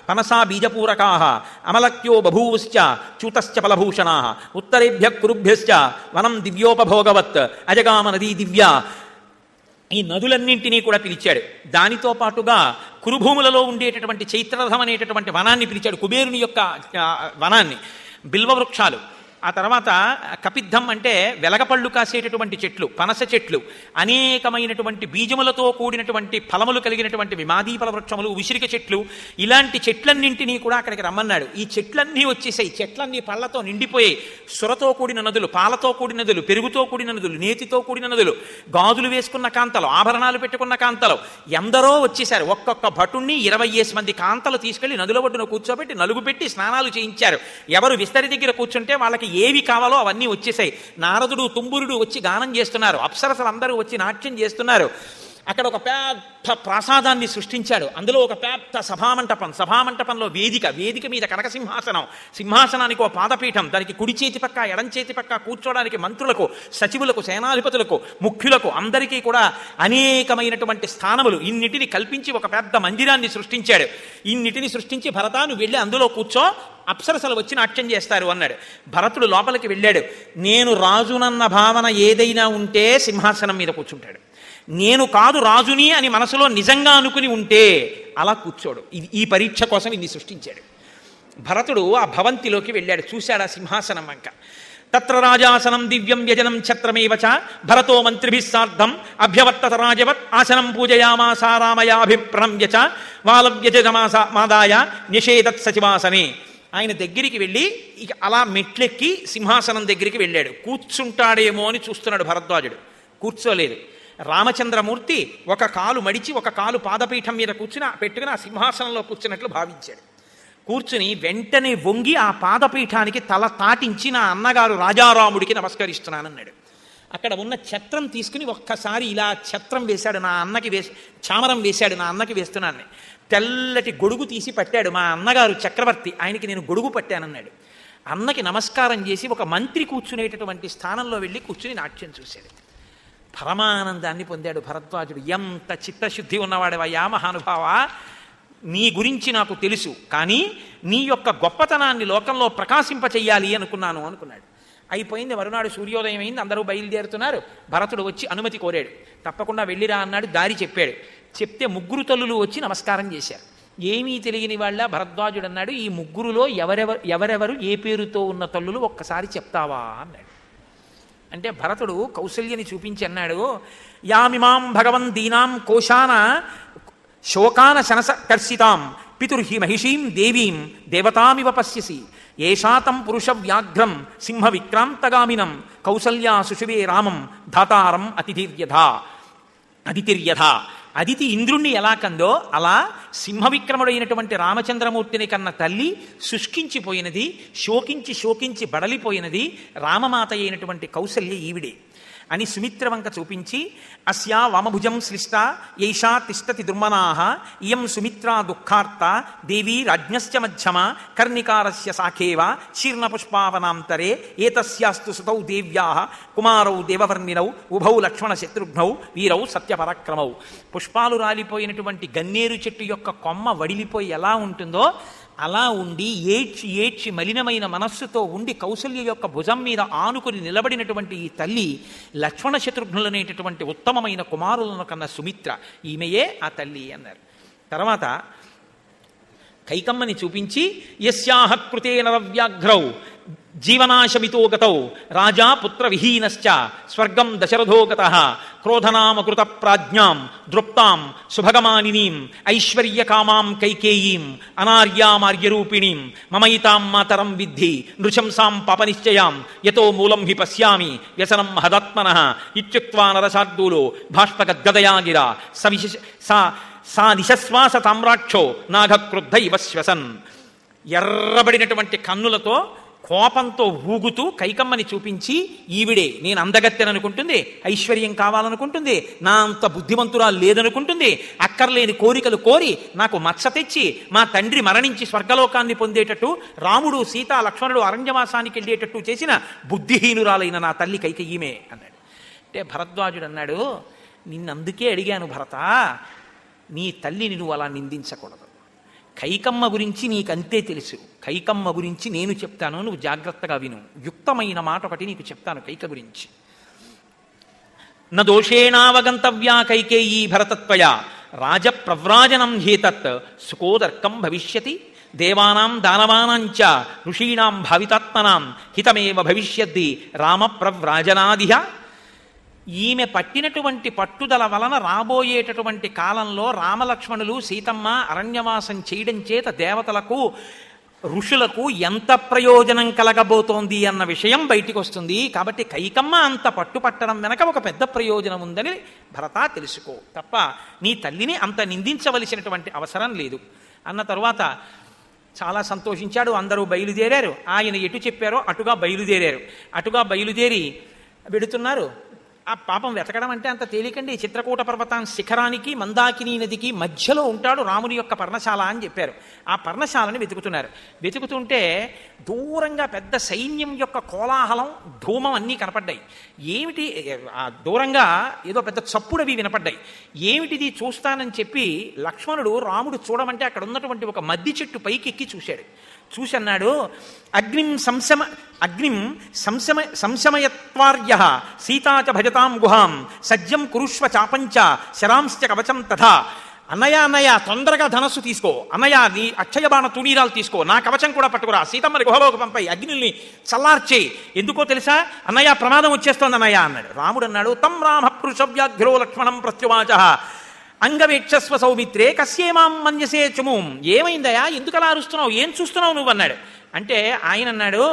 పనసా బీజపూరకాః అమలక్యో బభూవుశ్చ చూతశ్చ ఫలభూషణాః ఉత్తరేభ్య కురుభ్యశ్చ వనం దివ్యోపభోగవత్ అజగామ నదీ దివ్య. ఈ నదులన్నింటినీ కూడా పిలిచాడు. దానితో పాటుగా కురుభూములలో ఉండేటటువంటి చైత్రరథం అనేటటువంటి వనాన్ని పిలిచాడు, కుబేరుని యొక్క వనాన్ని. బిల్వ వృక్షాలు, ఆ తర్వాత కపిద్ధం అంటే వెలగపళ్ళు కాసేటటువంటి చెట్లు, పనస చెట్లు, అనేకమైనటువంటి బీజములతో కూడినటువంటి ఫలములు కలిగినటువంటి విమాదీపల వృక్షములు, ఉసిరిక చెట్లు, ఇలాంటి చెట్లన్నింటినీ కూడా అక్కడికి రమ్మన్నాడు. ఈ చెట్లన్నీ వచ్చేసాయి, చెట్లన్నీ పళ్లతో నిండిపోయాయి. సురతో కూడిన నదులు, పాలతో కూడిన నదులు, పెరుగుతో కూడిన నదులు, నేతితో కూడిన నదులు, గాజులు వేసుకున్న కాంతలు, ఆభరణాలు పెట్టుకున్న కాంతలు, ఎందరో వచ్చేశారు. ఒక్కొక్క భటుణ్ణి 20 మంది కాంతలు తీసుకెళ్లి నదుల ఒడ్డున కూర్చోబెట్టి నలుగు పెట్టి స్నానాలు చేయించారు. ఎవరు విస్తరి దగ్గర కూర్చుంటే వాళ్ళకి ఏవి కావాలో అవన్నీ వచ్చేసాయి. నారదుడు తుంబురుడు వచ్చి గానం చేస్తున్నారు, అప్సరసలు అందరూ వచ్చి నాట్యం చేస్తున్నారు. అక్కడ ఒక పెద్ద ప్రాసాదాన్ని సృష్టించాడు. అందులో ఒక పెద్ద సభామంటపంలో వేదిక మీద కనక సింహాసనానికి ఒక పాదపీఠం, దానికి కుడి చేతి పక్క ఎడం చేతి పక్క కూర్చోడానికి మంత్రులకు, సచివులకు, సేనాధిపతులకు, ముఖ్యులకు అందరికీ కూడా అనేకమైనటువంటి స్థానములు, ఇన్నిటిని కల్పించి ఒక పెద్ద మందిరాన్ని సృష్టించాడు. ఇన్నిటిని సృష్టించి భరతాను వెళ్ళి అందులో కూర్చో, అప్సరసలు వచ్చి నాట్యం చేస్తారు అన్నాడు. భరతుడు లోపలికి వెళ్ళాడు. నేను రాజునన్న భావన ఏదైనా ఉంటే సింహాసనం మీద కూర్చుంటాడు. నేను కాదు రాజుని అని మనసులో నిజంగా అనుకుని ఉంటే అలా కూర్చోడు. ఈ పరీక్ష కోసం ఇది సృష్టించాడు. భరతుడు ఆ భవంతిలోకి వెళ్ళాడు, చూశాడు ఆ సింహాసనం వంక. తత్ర రాజాసనం దివ్యం వ్యజనం ఛత్రమేవచ భరతో మంత్రిభిः సార్ధం అభ్యవర్తత రాజవత్ ఆసనం పూజయామాస రామయాభిప్రణమ్య చ వాలవ్యజమాదాయ నిషేధత్ సచివాసనే. ఆయన దగ్గరికి వెళ్ళి ఇక అలా మెట్లెక్కి సింహాసనం దగ్గరికి వెళ్ళాడు. కూర్చుంటాడేమో అని చూస్తున్నాడు భరద్వాజుడు. కూర్చోలేదు. రామచంద్రమూర్తి ఒక కాలు మడిచి ఒక కాలు పాదపీఠం మీద పెట్టుకుని ఆ సింహాసనంలో కూర్చున్నట్లు భావించాడు. కూర్చుని వెంటనే వంగి ఆ పాదపీఠానికి తల తాటించి నా అన్నగారు రాజారాముడికి నమస్కరిస్తున్నానన్నాడు. అక్కడ ఉన్న ఛత్రం తీసుకుని ఒక్కసారి ఇలా ఛత్రం వేశాడు, నా అన్నకి చామరం వేశాడు, నా అన్నకి వేస్తున్నాను. తెల్లటి గొడుగు తీసి పట్టాడు. మా అన్నగారు చక్రవర్తి, ఆయనకి నేను గొడుగు పట్టానన్నాడు. అన్నకి నమస్కారం చేసి ఒక మంత్రి కూర్చునేటటువంటి స్థానంలో వెళ్ళి కూర్చుని నాట్యం చూశాడు. పరమానందాన్ని పొందాడు భరద్వాజుడు. ఎంత చిత్తశుద్ధి ఉన్నవాడవయ్యా మహానుభావ, నీ గురించి నాకు తెలుసు, కానీ నీ యొక్క గొప్పతనాన్ని లోకంలో ప్రకాశింపచెయ్యాలి అనుకున్నాడు. అయిపోయింది. మరునాడు సూర్యోదయం అయింది, అందరూ బయలుదేరుతున్నారు. భరతుడు వచ్చి అనుమతి కోరాడు. తప్పకుండా వెళ్ళిరా అన్నాడు. దారి చెప్పాడు. చెప్తే 3 తల్లులు వచ్చి నమస్కారం చేశారు. ఏమీ తెలియని వాళ్ళ భరద్వాజుడు అన్నాడు, ఈ 3లో ఎవరెవరు ఏ పేరుతో ఉన్న తల్లులు ఒక్కసారి చెప్తావా అన్నాడు. అంటే భరతుడు కౌసల్యని చూపించి అన్నాడు, యామిమాం భగవన్ దీనాం కోశాన శోకాన శనసకర్షితాం పితుర్హి మహిషీం దేవీం దేవతామివ పశ్యసి ఏషాతం పురుష వ్యాఘ్రం సింహ విక్రాంతగామినం కౌసల్యా సుషువే రామం ధాతారం అదితిర్యథ. అదితి ఇంద్రుణ్ణి ఎలా కందో అలా సింహవిక్రముడైనటువంటి రామచంద్రమూర్తిని కన్న తల్లి శుష్కించిపోయినది, శోకించి బడలిపోయినది రామమాత అయినటువంటి కౌసల్య ఈవిడే అని సుమిత్ర వంక చూపించి, అస్యా వామభుజం శ్లిష్ట యైషా తిష్టతి దుర్మనాః ఇయం సుమిత్రా దుఃఖార్త దేవీ రాజ్ఞశ్చ మధ్యమ కర్ణికారస్య సాఖేవ శీర్ణపుష్పావనాంతరే ఏతస్యాస్తు సుతౌ దేవ్యాః కుమారౌ దేవవర్ణినౌ ఉభౌ లక్ష్మణ శత్రుఘ్నౌ వీరౌ సత్యపరాక్రమౌ. పుష్పాలు రాలిపోయినటువంటి గన్నేరు చెట్టు యొక్క కొమ్మ వడిలిపోయి ఎలా ఉంటుందో అలా ఉండి ఏడ్చి మలినమైన మనస్సుతో ఉండి కౌసల్య యొక్క భుజం మీద ఆనుకుని నిలబడినటువంటి ఈ తల్లి లక్ష్మణ శత్రుఘ్నులనేటటువంటి ఉత్తమమైన కుమారులను కన్న సుమిత్ర, ఈమెయే ఆ తల్లి అన్నారు. తర్వాత కైకమ్మని చూపించి, యస్యాహ కృతే నరవ్యాఘ్రౌ జీవనాశమితో గతౌ రాజా పుత్ర విహీనశ్చ స్వర్గం దశరథో గతః క్రోధనామకృత ప్రాజ్ఞాం దృప్తాం సుభగమానినీం ఐశ్వర్యకామాం కైకేయీం అనార్యామార్యరూపిణీం మమైతాం మాతరం విద్ధి నృశంసాం పాపనిశ్చయాం యతో మూలం హి పశ్యామి వ్యసనం హదాత్మనః ఇత్యుక్త్వా నరశార్దూలో బాష్పగద్గదయా గిరా సా నిశశ్వాస తామ్రాక్షో నాగక్రుద్ధ ఇవ శ్వసన్. ఎర్రబడినటువంటి కన్నులతో కోపంతో ఊగుతూ కైకమ్మని చూపించి, ఈవిడే నేను అందగత్తెననుకుంటుంది, ఐశ్వర్యం కావాలనుకుంటుంది, నా అంత బుద్ధిమంతురాలు లేదనుకుంటుంది, అక్కర్లేని కోరికలు కోరి నాకు మచ్చ తెచ్చి మా తండ్రి మరణించి స్వర్గలోకాన్ని పొందేటట్టు రాముడు సీతా లక్ష్మణుడు అరణ్యవాసానికి వెళ్ళేటట్టు చేసిన బుద్ధిహీనురాలైన నా తల్లి కైకేయీమే అన్నాడు. అంటే భరద్వాజుడు అన్నాడు, నిన్నందుకే అడిగాను భరత, నీ తల్లిని నువ్వు అలా నిందించకూడదు. కైకమ్మ గురించి నీకంతే తెలుసు, కైకమ్మ గురించి నేను చెప్తాను, నువ్వు జాగ్రత్తగా విను. యుక్తమైన మాట ఒకటి నీకు చెప్తాను కైక గురించి. న దోషేణావగంతవ్యా కైకేయీ భరతత్వయా రాజప్రవ్రాజనం హేతత్ సుకోదర్కం భవిష్యతి దేవానాం దానవానాంచ ఋషీణాం భావితాత్మనాం హితమేవ భవిష్యద్ది రామ ప్రవ్రాజనాదిహ. ఈమె పట్టినటువంటి పట్టుదల వలన రాబోయేటటువంటి కాలంలో రామలక్ష్మణులు సీతమ్మ అరణ్యవాసం చేయడం చేత దేవతలకు ఋషులకు ఎంత ప్రయోజనం కలగబోతోంది అన్న విషయం బయటికి వస్తుంది. కాబట్టి కైకమ్మ అంత పట్టుపట్టడం వెనక ఒక పెద్ద ప్రయోజనం ఉందని భరత తెలుసుకో, తప్ప నీ తల్లిని అంత నిందించవలసినటువంటి అవసరం లేదు అన్న తరువాత చాలా సంతోషించాడు. అందరూ బయలుదేరారు. ఆయన ఎటు చెప్పారో అటుగా బయలుదేరారు. అటుగా బయలుదేరి వెడుతున్నారు. ఆ పాపం వెతకడం అంటే అంత తేలికండి. చిత్రకూట పర్వతం శిఖరానికి మందాకిని నదికి మధ్యలో ఉంటాడు రాముని యొక్క పర్ణశాల అని చెప్పారు. ఆ పర్ణశాలని వెతుకుతున్నారు. వెతుకుతుంటే దూరంగా పెద్ద సైన్యం యొక్క కోలాహలం ధూమం అన్నీ కనపడ్డాయి. ఏమిటి ఆ దూరంగా ఏదో పెద్ద చప్పుడవి వినపడ్డాయి. ఏమిటిది చూస్తానని చెప్పి లక్ష్మణుడు రాముడు చూడమంటే అక్కడ ఉన్నటువంటి ఒక మద్ది చెట్టు పైకి ఎక్కి చూశాడు. చూసి అన్నాడు, అగ్నిం సంశమయత్వార్య సీతాచ భజతాం గుహాం సజ్జం కురుష్వ చాపంచ శరాంశ్చ కవచం తథా. అన్నయ్య తొందరగా ధనస్సు తీసుకో, అన్నయ్య నీ అక్షయ బాణ తుణీరాలు తీసుకో, నా కవచం కూడా పట్టుకురా, సీతమ్మని గుహలోకి పంపై, అగ్నిల్ని చల్లార్చేయి. ఎందుకో తెలుసా అన్నయ్య, ప్రమాదం వచ్చేస్తోంది అన్నయ్య అన్నాడు. రాముడు అన్నాడు, తం రామ పురుషవ్యాఘ్రో లక్ష్మణం ప్రత్యువాచ అంగవేక్షస్వ సౌమిత్రే కస్యేమాం మన్యసే చుమూం. ఏమైందయా, ఎందుకు అలా అరుస్తున్నావు, ఏం చూస్తున్నావు నువ్వు అన్నాడు. అంటే ఆయన అన్నాడు,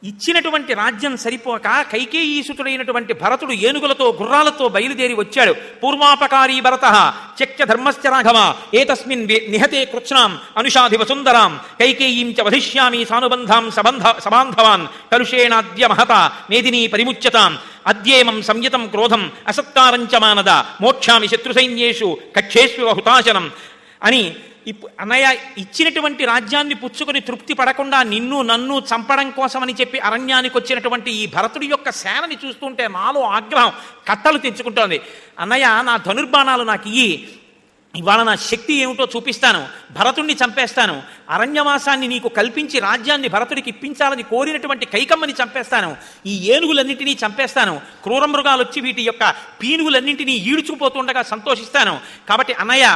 ఇచ్చినటువంటి రాజ్యం సరిపోక కైకేయీసుతుడైనటువంటి భరతుడు ఏనుగులతో గుర్రాలతో బయలుదేరి వచ్చాడు. పూర్వాపకారీ భరత చక్య ధర్మశ్చ రాఘవ ఏతస్మిన్ నిహతే కృత్స్నాం అనుషాధి వసుందరాం కైకేయీం చ వధిష్యామి సానుబంధాం సబాంధవాన్ కలుషేణాద్య మహత మేదినీ పరిముచ్యతాం అద్యేమం సంయతం క్రోధం అసత్కారంచ మానద మోక్షామి శత్రుసైన్యేషు కక్షేష్వ హుతాశనం అని. అన్నయ్య, ఇచ్చినటువంటి రాజ్యాన్ని పుచ్చుకొని తృప్తి పడకుండా నిన్ను నన్ను చంపడం కోసమని చెప్పి అరణ్యానికి వచ్చినటువంటి ఈ భరతుడి యొక్క సేనని చూస్తుంటే నాలో ఆగ్రహం కట్టలు తెచ్చుకుంటోంది. అన్నయ్య, నా ధనుర్బాణాలు నాకు ఇయ్యి, ఇవాళ నా శక్తి ఏమిటో చూపిస్తాను, భరతుణ్ణి చంపేస్తాను, అరణ్యవాసాన్ని నీకు కల్పించి రాజ్యాన్ని భరతుడికి ఇప్పించాలని కోరినటువంటి కైకమ్మని చంపేస్తాను, ఈ ఏనుగులన్నింటినీ చంపేస్తాను, క్రూర మృగాలు వచ్చి వీటి యొక్క పీనుగులన్నింటినీ ఈడ్చుకుపోతుండగా సంతోషిస్తాను. కాబట్టి అన్నయ్య,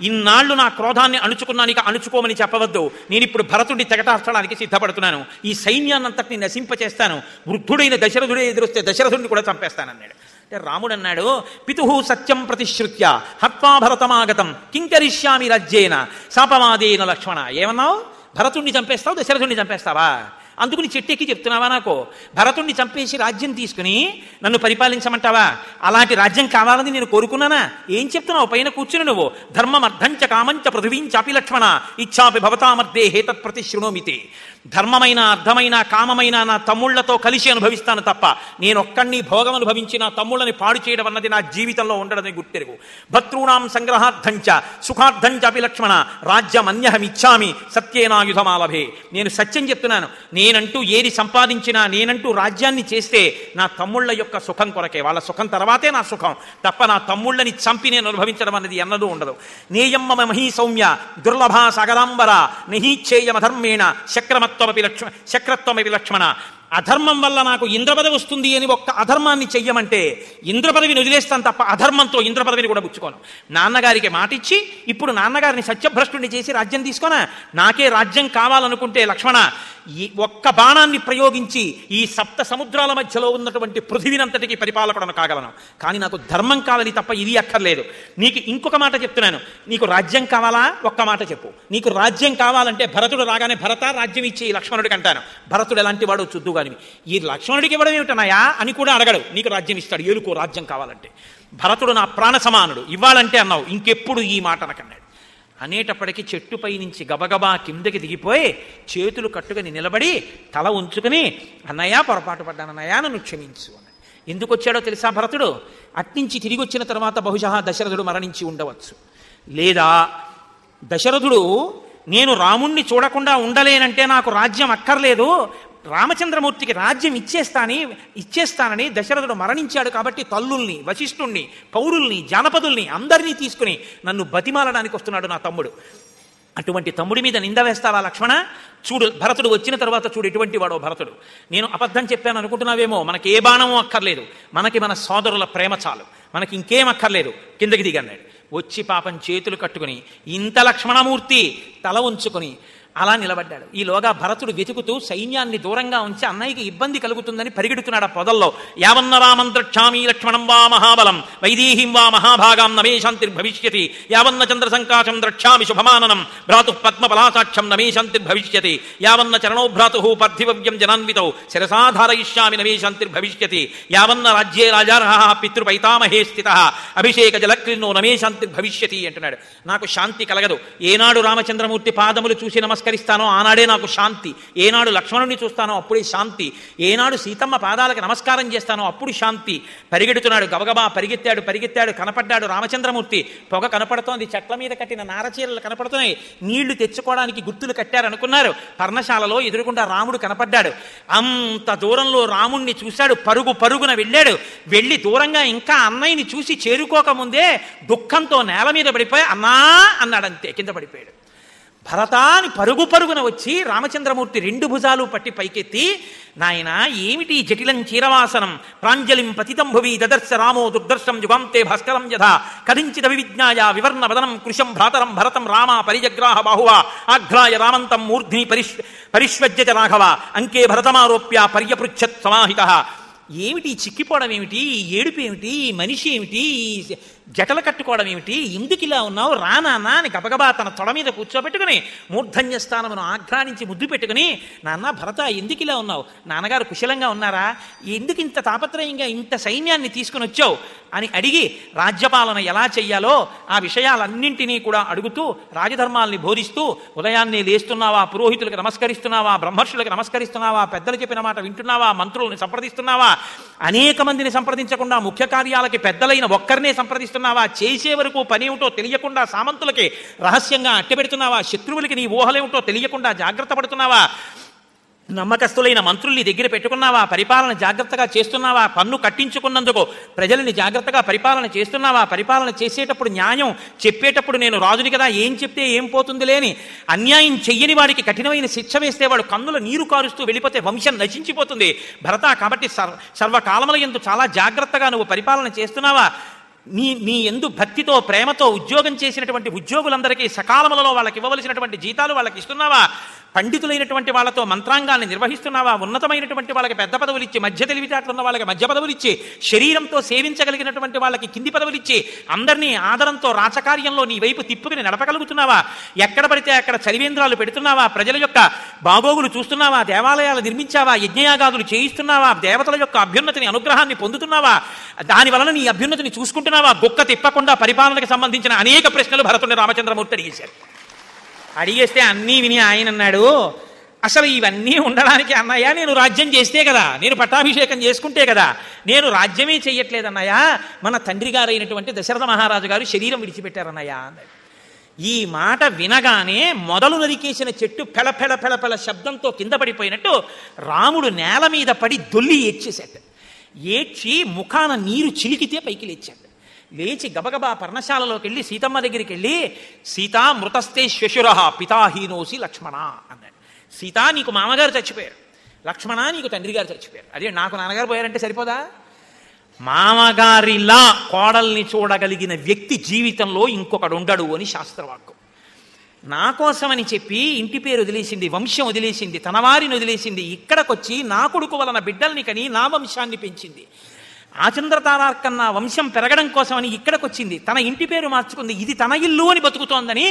ఇన్నాళ్లు నా క్రోధాన్ని అణుచుకున్నాను, ఇక అణుచుకోమని చెప్పవద్దు, నేను ఇప్పుడు భరతుడిని తెగటార్చడానికి సిద్ధపడుతున్నాను, ఈ సైన్యాన్నంతటిని నశింపచేస్తాను, వృద్ధుడైన దశరథుడే ఎదురొస్తే దశరథుడిని కూడా చంపేస్తానన్నాడు. అంటే రాముడు అన్నాడు, పితుః సత్యం ప్రతిశ్రుత్య హత్వా భరతమాగతం కింకరిష్యామి రాజ్యేన శాపవాదేన లక్ష్మణ. ఏమన్నావు, భరతుణ్ణి చంపేస్తావు, దశరథుణ్ణి చంపేస్తావా? అందుకుని చెట్టెక్కి చెప్తున్నావా నాకు? భరతుణ్ణి చంపేసి రాజ్యం తీసుకుని నన్ను పరిపాలించమంటావా? అలాంటి రాజ్యం కావాలని నేను కోరుకున్నానా? ఏం చెప్తున్నావు పైన కూర్చుని నువ్వు? ధర్మం అర్థంచ కామంచ పృథివీంచాపి లక్ష్మణ ఇచ్చాపి భవతామర్దే హేతత్ ప్రతి శృణోమితి. ధర్మమైన అర్థమైన కామమైన నా తమ్ముళ్లతో కలిసి అనుభవిస్తాను తప్ప నేనొక్కడిని భోగం అనుభవించి నా తమ్ముళ్ళని పాడు చేయడం అన్నది నా జీవితంలో ఉండడని గుర్తెరుగు. భర్తॄణాం సంగ్రహార్థంచ సుఖార్థంచాపి లక్ష్మణ రాజ్యమన్యహమిచ్చామి సత్యేనాయుధమాలభే. నేను సత్యం చెప్తున్నాను, నేనంటూ ఏది సంపాదించినా, నేనంటూ రాజ్యాన్ని చేస్తే నా తమ్ముళ్ల యొక్క సుఖం కొరకే, వాళ్ళ సుఖం తర్వాతే నా సుఖం తప్ప నా తమ్ముళ్ళని చంపి నేను అనుభవించడం అన్నది ఎన్నడూ ఉండదు. నేయమ్మ మహీ సౌమ్య దుర్లభా సగరాంబర నహీచ్చేయమధర్మేణ శక్రత్వమపి లక్ష్మణ. అధర్మం వల్ల నాకు ఇంద్రపదవి వస్తుంది అని ఒక్క అధర్మాన్ని చెయ్యమంటే ఇంద్రపదవిని వదిలేస్తాను తప్ప అధర్మంతో ఇంద్రపదవిని కూడా పుచ్చుకోను. నాన్నగారికి మాటిచ్చి ఇప్పుడు నాన్నగారిని సత్యభ్రష్టుని చేసి రాజ్యం తీసుకోనా? నాకే రాజ్యం కావాలనుకుంటే లక్ష్మణ, ఈ ఒక్క బాణాన్ని ప్రయోగించి ఈ సప్త సముద్రాల మధ్యలో ఉన్నటువంటి పృథివీనంతటికి పరిపాలకుడను కాగలను, కానీ నాకు ధర్మం కావాలి తప్ప ఇది అక్కర్లేదు. నీకు ఇంకొక మాట చెప్తున్నాను, నీకు రాజ్యం కావాలా? ఒక్క మాట చెప్పు. నీకు రాజ్యం కావాలంటే భరతుడు రాగానే భరత రాజ్యం ఇచ్చి లక్ష్మణుడికి అంటాను. భరతుడు ఎలాంటి వాడు చుద్దు కానివి, ఈ లక్ష్మణుడికి ఇవ్వడం ఏమిటన్నాయా అని కూడా అడగడు, నీకు రాజ్యం ఇస్తాడు. ఏలుకో రాజ్యం కావాలంటే. భరతుడు నా ప్రాణ సమానుడు, ఇవ్వాలంటే అన్నావు, ఇంకెప్పుడు ఈ మాట అనకన్నాడు. అనేటప్పటికీ చెట్టుపై నుంచి గబగబా కిందకి దిగిపోయి చేతులు కట్టుకుని నిలబడి తల ఉంచుకుని, అన్నయ్య పొరపాటు పడ్డానన్నయ్య, నన్ను క్షమించు అన్నాడు. ఎందుకు వచ్చాడో తెలుసా భరతుడు? అట్నుంచి తిరిగి వచ్చిన తర్వాత బహుశా దశరథుడు మరణించి ఉండవచ్చు, లేదా దశరథుడు నేను రాముణ్ణి చూడకుండా ఉండలేనంటే నాకు రాజ్యం అక్కర్లేదు, రామచంద్రమూర్తికి రాజ్యం ఇచ్చేస్తానని దశరథుడు మరణించాడు కాబట్టి తల్లుల్ని, వశిష్ఠుణ్ణి, పౌరుల్ని, జానపదుల్ని అందరినీ తీసుకుని నన్ను బతిమాలడానికి వస్తున్నాడు నా తమ్ముడు. అటువంటి తమ్ముడి మీద నింద వేస్తావా లక్ష్మణ? చూడు, భరతుడు వచ్చిన తర్వాత చూడు ఎటువంటి వాడో భరతుడు. నేను అబద్ధం చెప్పాను అనుకుంటున్నావేమో, మనకి ఏ బాణమో అక్కర్లేదు, మనకి మన సోదరుల ప్రేమ చాలు, మనకి ఇంకేం అక్కర్లేదు, కిందకి దిగన్నాడు. వచ్చి పాపం చేతులు కట్టుకుని ఇంత లక్ష్మణమూర్తి తల ఉంచుకొని అలా నిలబడ్డాడు. ఈలోగా భరతుడు వెతుకుతూ సైన్యాన్ని దూరంగా ఉంచి అన్నయ్యకి ఇబ్బంది కలుగుతుందని పరిగెడుతున్నాడు ఆ పొదల్లో. యావన్న రామం ద్రక్ష్యామి లక్ష్మణం వా మహాబలం వైదేహీం వా మహాభాగాం నమే శాంతిర్భవిష్యతి యావన్న చంద్ర సంకాశం ద్రక్ష్యామి శుభమాననం భ్రాతు పద్మపలాసాక్షం నమే శాంతిర్భవిష్యతి యావన్న చరణో భ్రాతు పార్థివ్యం జనాన్వితౌ శిరసాధారయిష్యామి నమే శాంతిర్భవిష్యతి యావన్న రాజ్యే రాజార్హ పితృపైతామహే స్థిత అభిషేక జలక్లిన్నో నమే శాంతిర్భవిష్యతి అంటున్నాడు. నాకు శాంతి కలగదు. ఏనాడు రామచంద్రమూర్తి పాదములు చూసి నమస్కరిస్తానో ఆనాడే నాకు శాంతి. ఏనాడు లక్ష్మణుని చూస్తానో అప్పుడే శాంతి. ఏనాడు సీతమ్మ పాదాలకు నమస్కారం చేస్తానో అప్పుడు శాంతి. పరిగెడుతున్నాడు. గబగబా పరిగెత్తాడు. కనపడ్డాడు రామచంద్రమూర్తి. పొగ కనపడుతోంది. చెట్ల మీద కట్టిన నారచీరలు కనపడుతున్నాయి. నీళ్లు తెచ్చుకోవడానికి గుర్తులు కట్టారనుకున్నారు. పర్ణశాలలో ఎదురుగుండా రాముడు కనపడ్డాడు. అంత దూరంలో రాముణ్ణి చూశాడు. పరుగున వెళ్ళాడు. వెళ్ళి దూరంగా ఇంకా అన్నయ్యని చూసి చేరుకోకముందే దుఃఖంతో నేల మీద పడిపోయి అన్నా అన్నాడంతే. కింద పడిపోయాడు. భరతాని పరుగున వచ్చి రామచంద్రమూర్తి రెండు భుజాలు పట్టి పైకెత్తి, నాయన ఏమిటి జటిలం చీరవాసనం ప్రాంజలిం పతితం భువి దదర్శ రామో దుర్దర్శం యుగాంతే భాస్కరం యథా కదించిత వివిజ్ఞాయ వివర్ణ వదనం కృశం భ్రాతరం భరతం రామ పరిజగ్రాహ బాహువా ఆఘ్రాయ రామంతం మూర్ధ్ని పరిష్వజ్యత రాఘవ అంకే భరతమారోప్య పర్యపృచ్ఛత్ సమాహిత. ఏమిటి చిక్కిపోవడం ఏమిటి, ఏడుపు ఏమిటి, మనిషి ఏమిటి, జటలు కట్టుకోవడం ఏమిటి, ఎందుకు ఇలా ఉన్నావు, రానా అని గబగబా తన తొడ మీద కూర్చోబెట్టుకుని మూర్ధన్య స్థానమును ఆఘ్రానించి ముద్దు పెట్టుకుని, నాన్న భరత ఎందుకు ఇలా ఉన్నావు, నాన్నగారు కుశలంగా ఉన్నారా, ఎందుకు ఇంత తాపత్రయంగా ఇంత సైన్యాన్ని తీసుకుని వచ్చావు అని అడిగి రాజ్యపాలన ఎలా చెయ్యాలో ఆ విషయాలన్నింటినీ కూడా అడుగుతూ రాజధర్మాల్ని బోధిస్తూ, ఉదయాన్నే లేస్తున్నావా, పురోహితులకు నమస్కరిస్తున్నావా, బ్రహ్మర్షులకు నమస్కరిస్తున్నావా, పెద్దలు చెప్పిన మాట వింటున్నావా, మంత్రుల్ని సంప్రదిస్తున్నావా, అనేక మందిని సంప్రదించకుండా ముఖ్య కార్యాలకి పెద్దలైన ఒక్కరినే సంప్రదిస్తున్నావా, చేసే వరకు పనేమిటో తెలియకుండా సామంతులకి రహస్యంగా అట్టబెడుతున్నావా, శత్రువులకి నీ ఊహలేమిటో తెలియకుండా జాగ్రత్త పడుతున్నావా, నమ్మకస్తులైన మంత్రుల్ని దగ్గర పెట్టుకున్నావా, పరిపాలన జాగ్రత్తగా చేస్తున్నావా, పన్ను కట్టించుకున్నందుకు ప్రజల్ని జాగ్రత్తగా పరిపాలన చేస్తున్నావా, పరిపాలన చేసేటప్పుడు న్యాయం చెప్పేటప్పుడు నేను రాజుని కదా ఏం చెప్తే ఏం పోతుంది లేని, అన్యాయం చెయ్యని వాడికి కఠినమైన శిక్ష వేస్తే వాడు కన్నుల నీరు కారుస్తూ వెళ్ళిపోతే వంశం నశించిపోతుంది భరత. కాబట్టి సర్వకాలముల యందు చాలా జాగ్రత్తగా నువ్వు పరిపాలన చేస్తున్నావా, నీ ఎందు భక్తితో ప్రేమతో ఉద్యోగం చేసినటువంటి ఉద్యోగులందరికీ సకాలములలో వాళ్ళకి ఇవ్వవలసినటువంటి జీతాలు వాళ్ళకి ఇస్తున్నావా, పండితులైనటువంటి వాళ్ళతో మంత్రాంగాన్ని నిర్వహిస్తున్నావా, ఉన్నతమైనటువంటి వాళ్ళకి పెద్ద పదవులు ఇచ్చి, మధ్య తెలివితేటలున్న వాళ్ళకి మధ్య పదవులు ఇచ్చి, శరీరంతో సేవించగలిగినటువంటి వాళ్ళకి కింది పదవులు ఇచ్చి, అందరినీ ఆదరంతో రాచకార్యంలో నీ వైపు తిప్పుకుని నడపగలుగుతున్నావా, ఎక్కడ పడితే అక్కడ చలివేంద్రాలు పెడుతున్నావా, ప్రజల యొక్క బాగోగులు చూస్తున్నావా, దేవాలయాలు నిర్మించావా, యజ్ఞయాగాదులు చేయిస్తున్నావా, దేవతల యొక్క అభ్యున్నతిని అనుగ్రహాన్ని పొందుతున్నావా, దాని వలన నీ అభ్యున్నతిని చూసుకుంటున్నావా, గొక్క తిప్పకుండా పరిపాలనకు సంబంధించిన అనేక ప్రశ్నలు భరతుని రామచంద్రమూర్తి అడిగేశారు. అడిగేస్తే అన్నీ విని ఆయన అన్నాడు, అసలు ఇవన్నీ ఉండడానికి అన్నయ్య నేను రాజ్యం చేస్తే కదా, నేను పట్టాభిషేకం చేసుకుంటే కదా, నేను రాజ్యమే చెయ్యట్లేదన్నయ్య, మన తండ్రి గారైనటువంటి దశరథ మహారాజు గారు శరీరం విడిచిపెట్టారన్నయ్య అన్నాడు. ఈ మాట వినగానే మొదలు నరికేసిన చెట్టు పెళపెళ శబ్దంతో కింద పడిపోయినట్టు రాముడు నేల మీద పడి దొల్లి ఏడ్చేశాడు. ఏడ్చి ముఖాన నీరు చిలికితే పైకి లేచాడు. లేచి గబగబా పర్ణశాలలోకి వెళ్ళి సీతమ్మ దగ్గరికి వెళ్ళి, సీతా మృతస్తే శ్వశుర పితాహీనోసి లక్ష్మణ అన్నాడు. సీతా నీకు మామగారు చచ్చిపోయారు, లక్ష్మణ నీకు తండ్రి గారు చచ్చిపోయారు. అదే నాకు నాన్నగారు పోయారంటే సరిపోదా? మామగారిలా కోడల్ని చూడగలిగిన వ్యక్తి జీవితంలో ఇంకొకడు ఉండడు అని శాస్త్రవాక్యం. నా కోసమని చెప్పి ఇంటి పేరు వదిలేసింది, వంశం వదిలేసింది, తన వారిని వదిలేసింది, ఇక్కడికొచ్చి నా కొడుకు వలన బిడ్డల్ని కని నా వంశాన్ని పెంచింది. ఆచంద్రతారార్కన్నా వంశం పెరగడం కోసమని ఇక్కడికి వచ్చింది, తన ఇంటి పేరు మార్చుకుంది, ఇది తన ఇల్లు అని బతుకుతోందని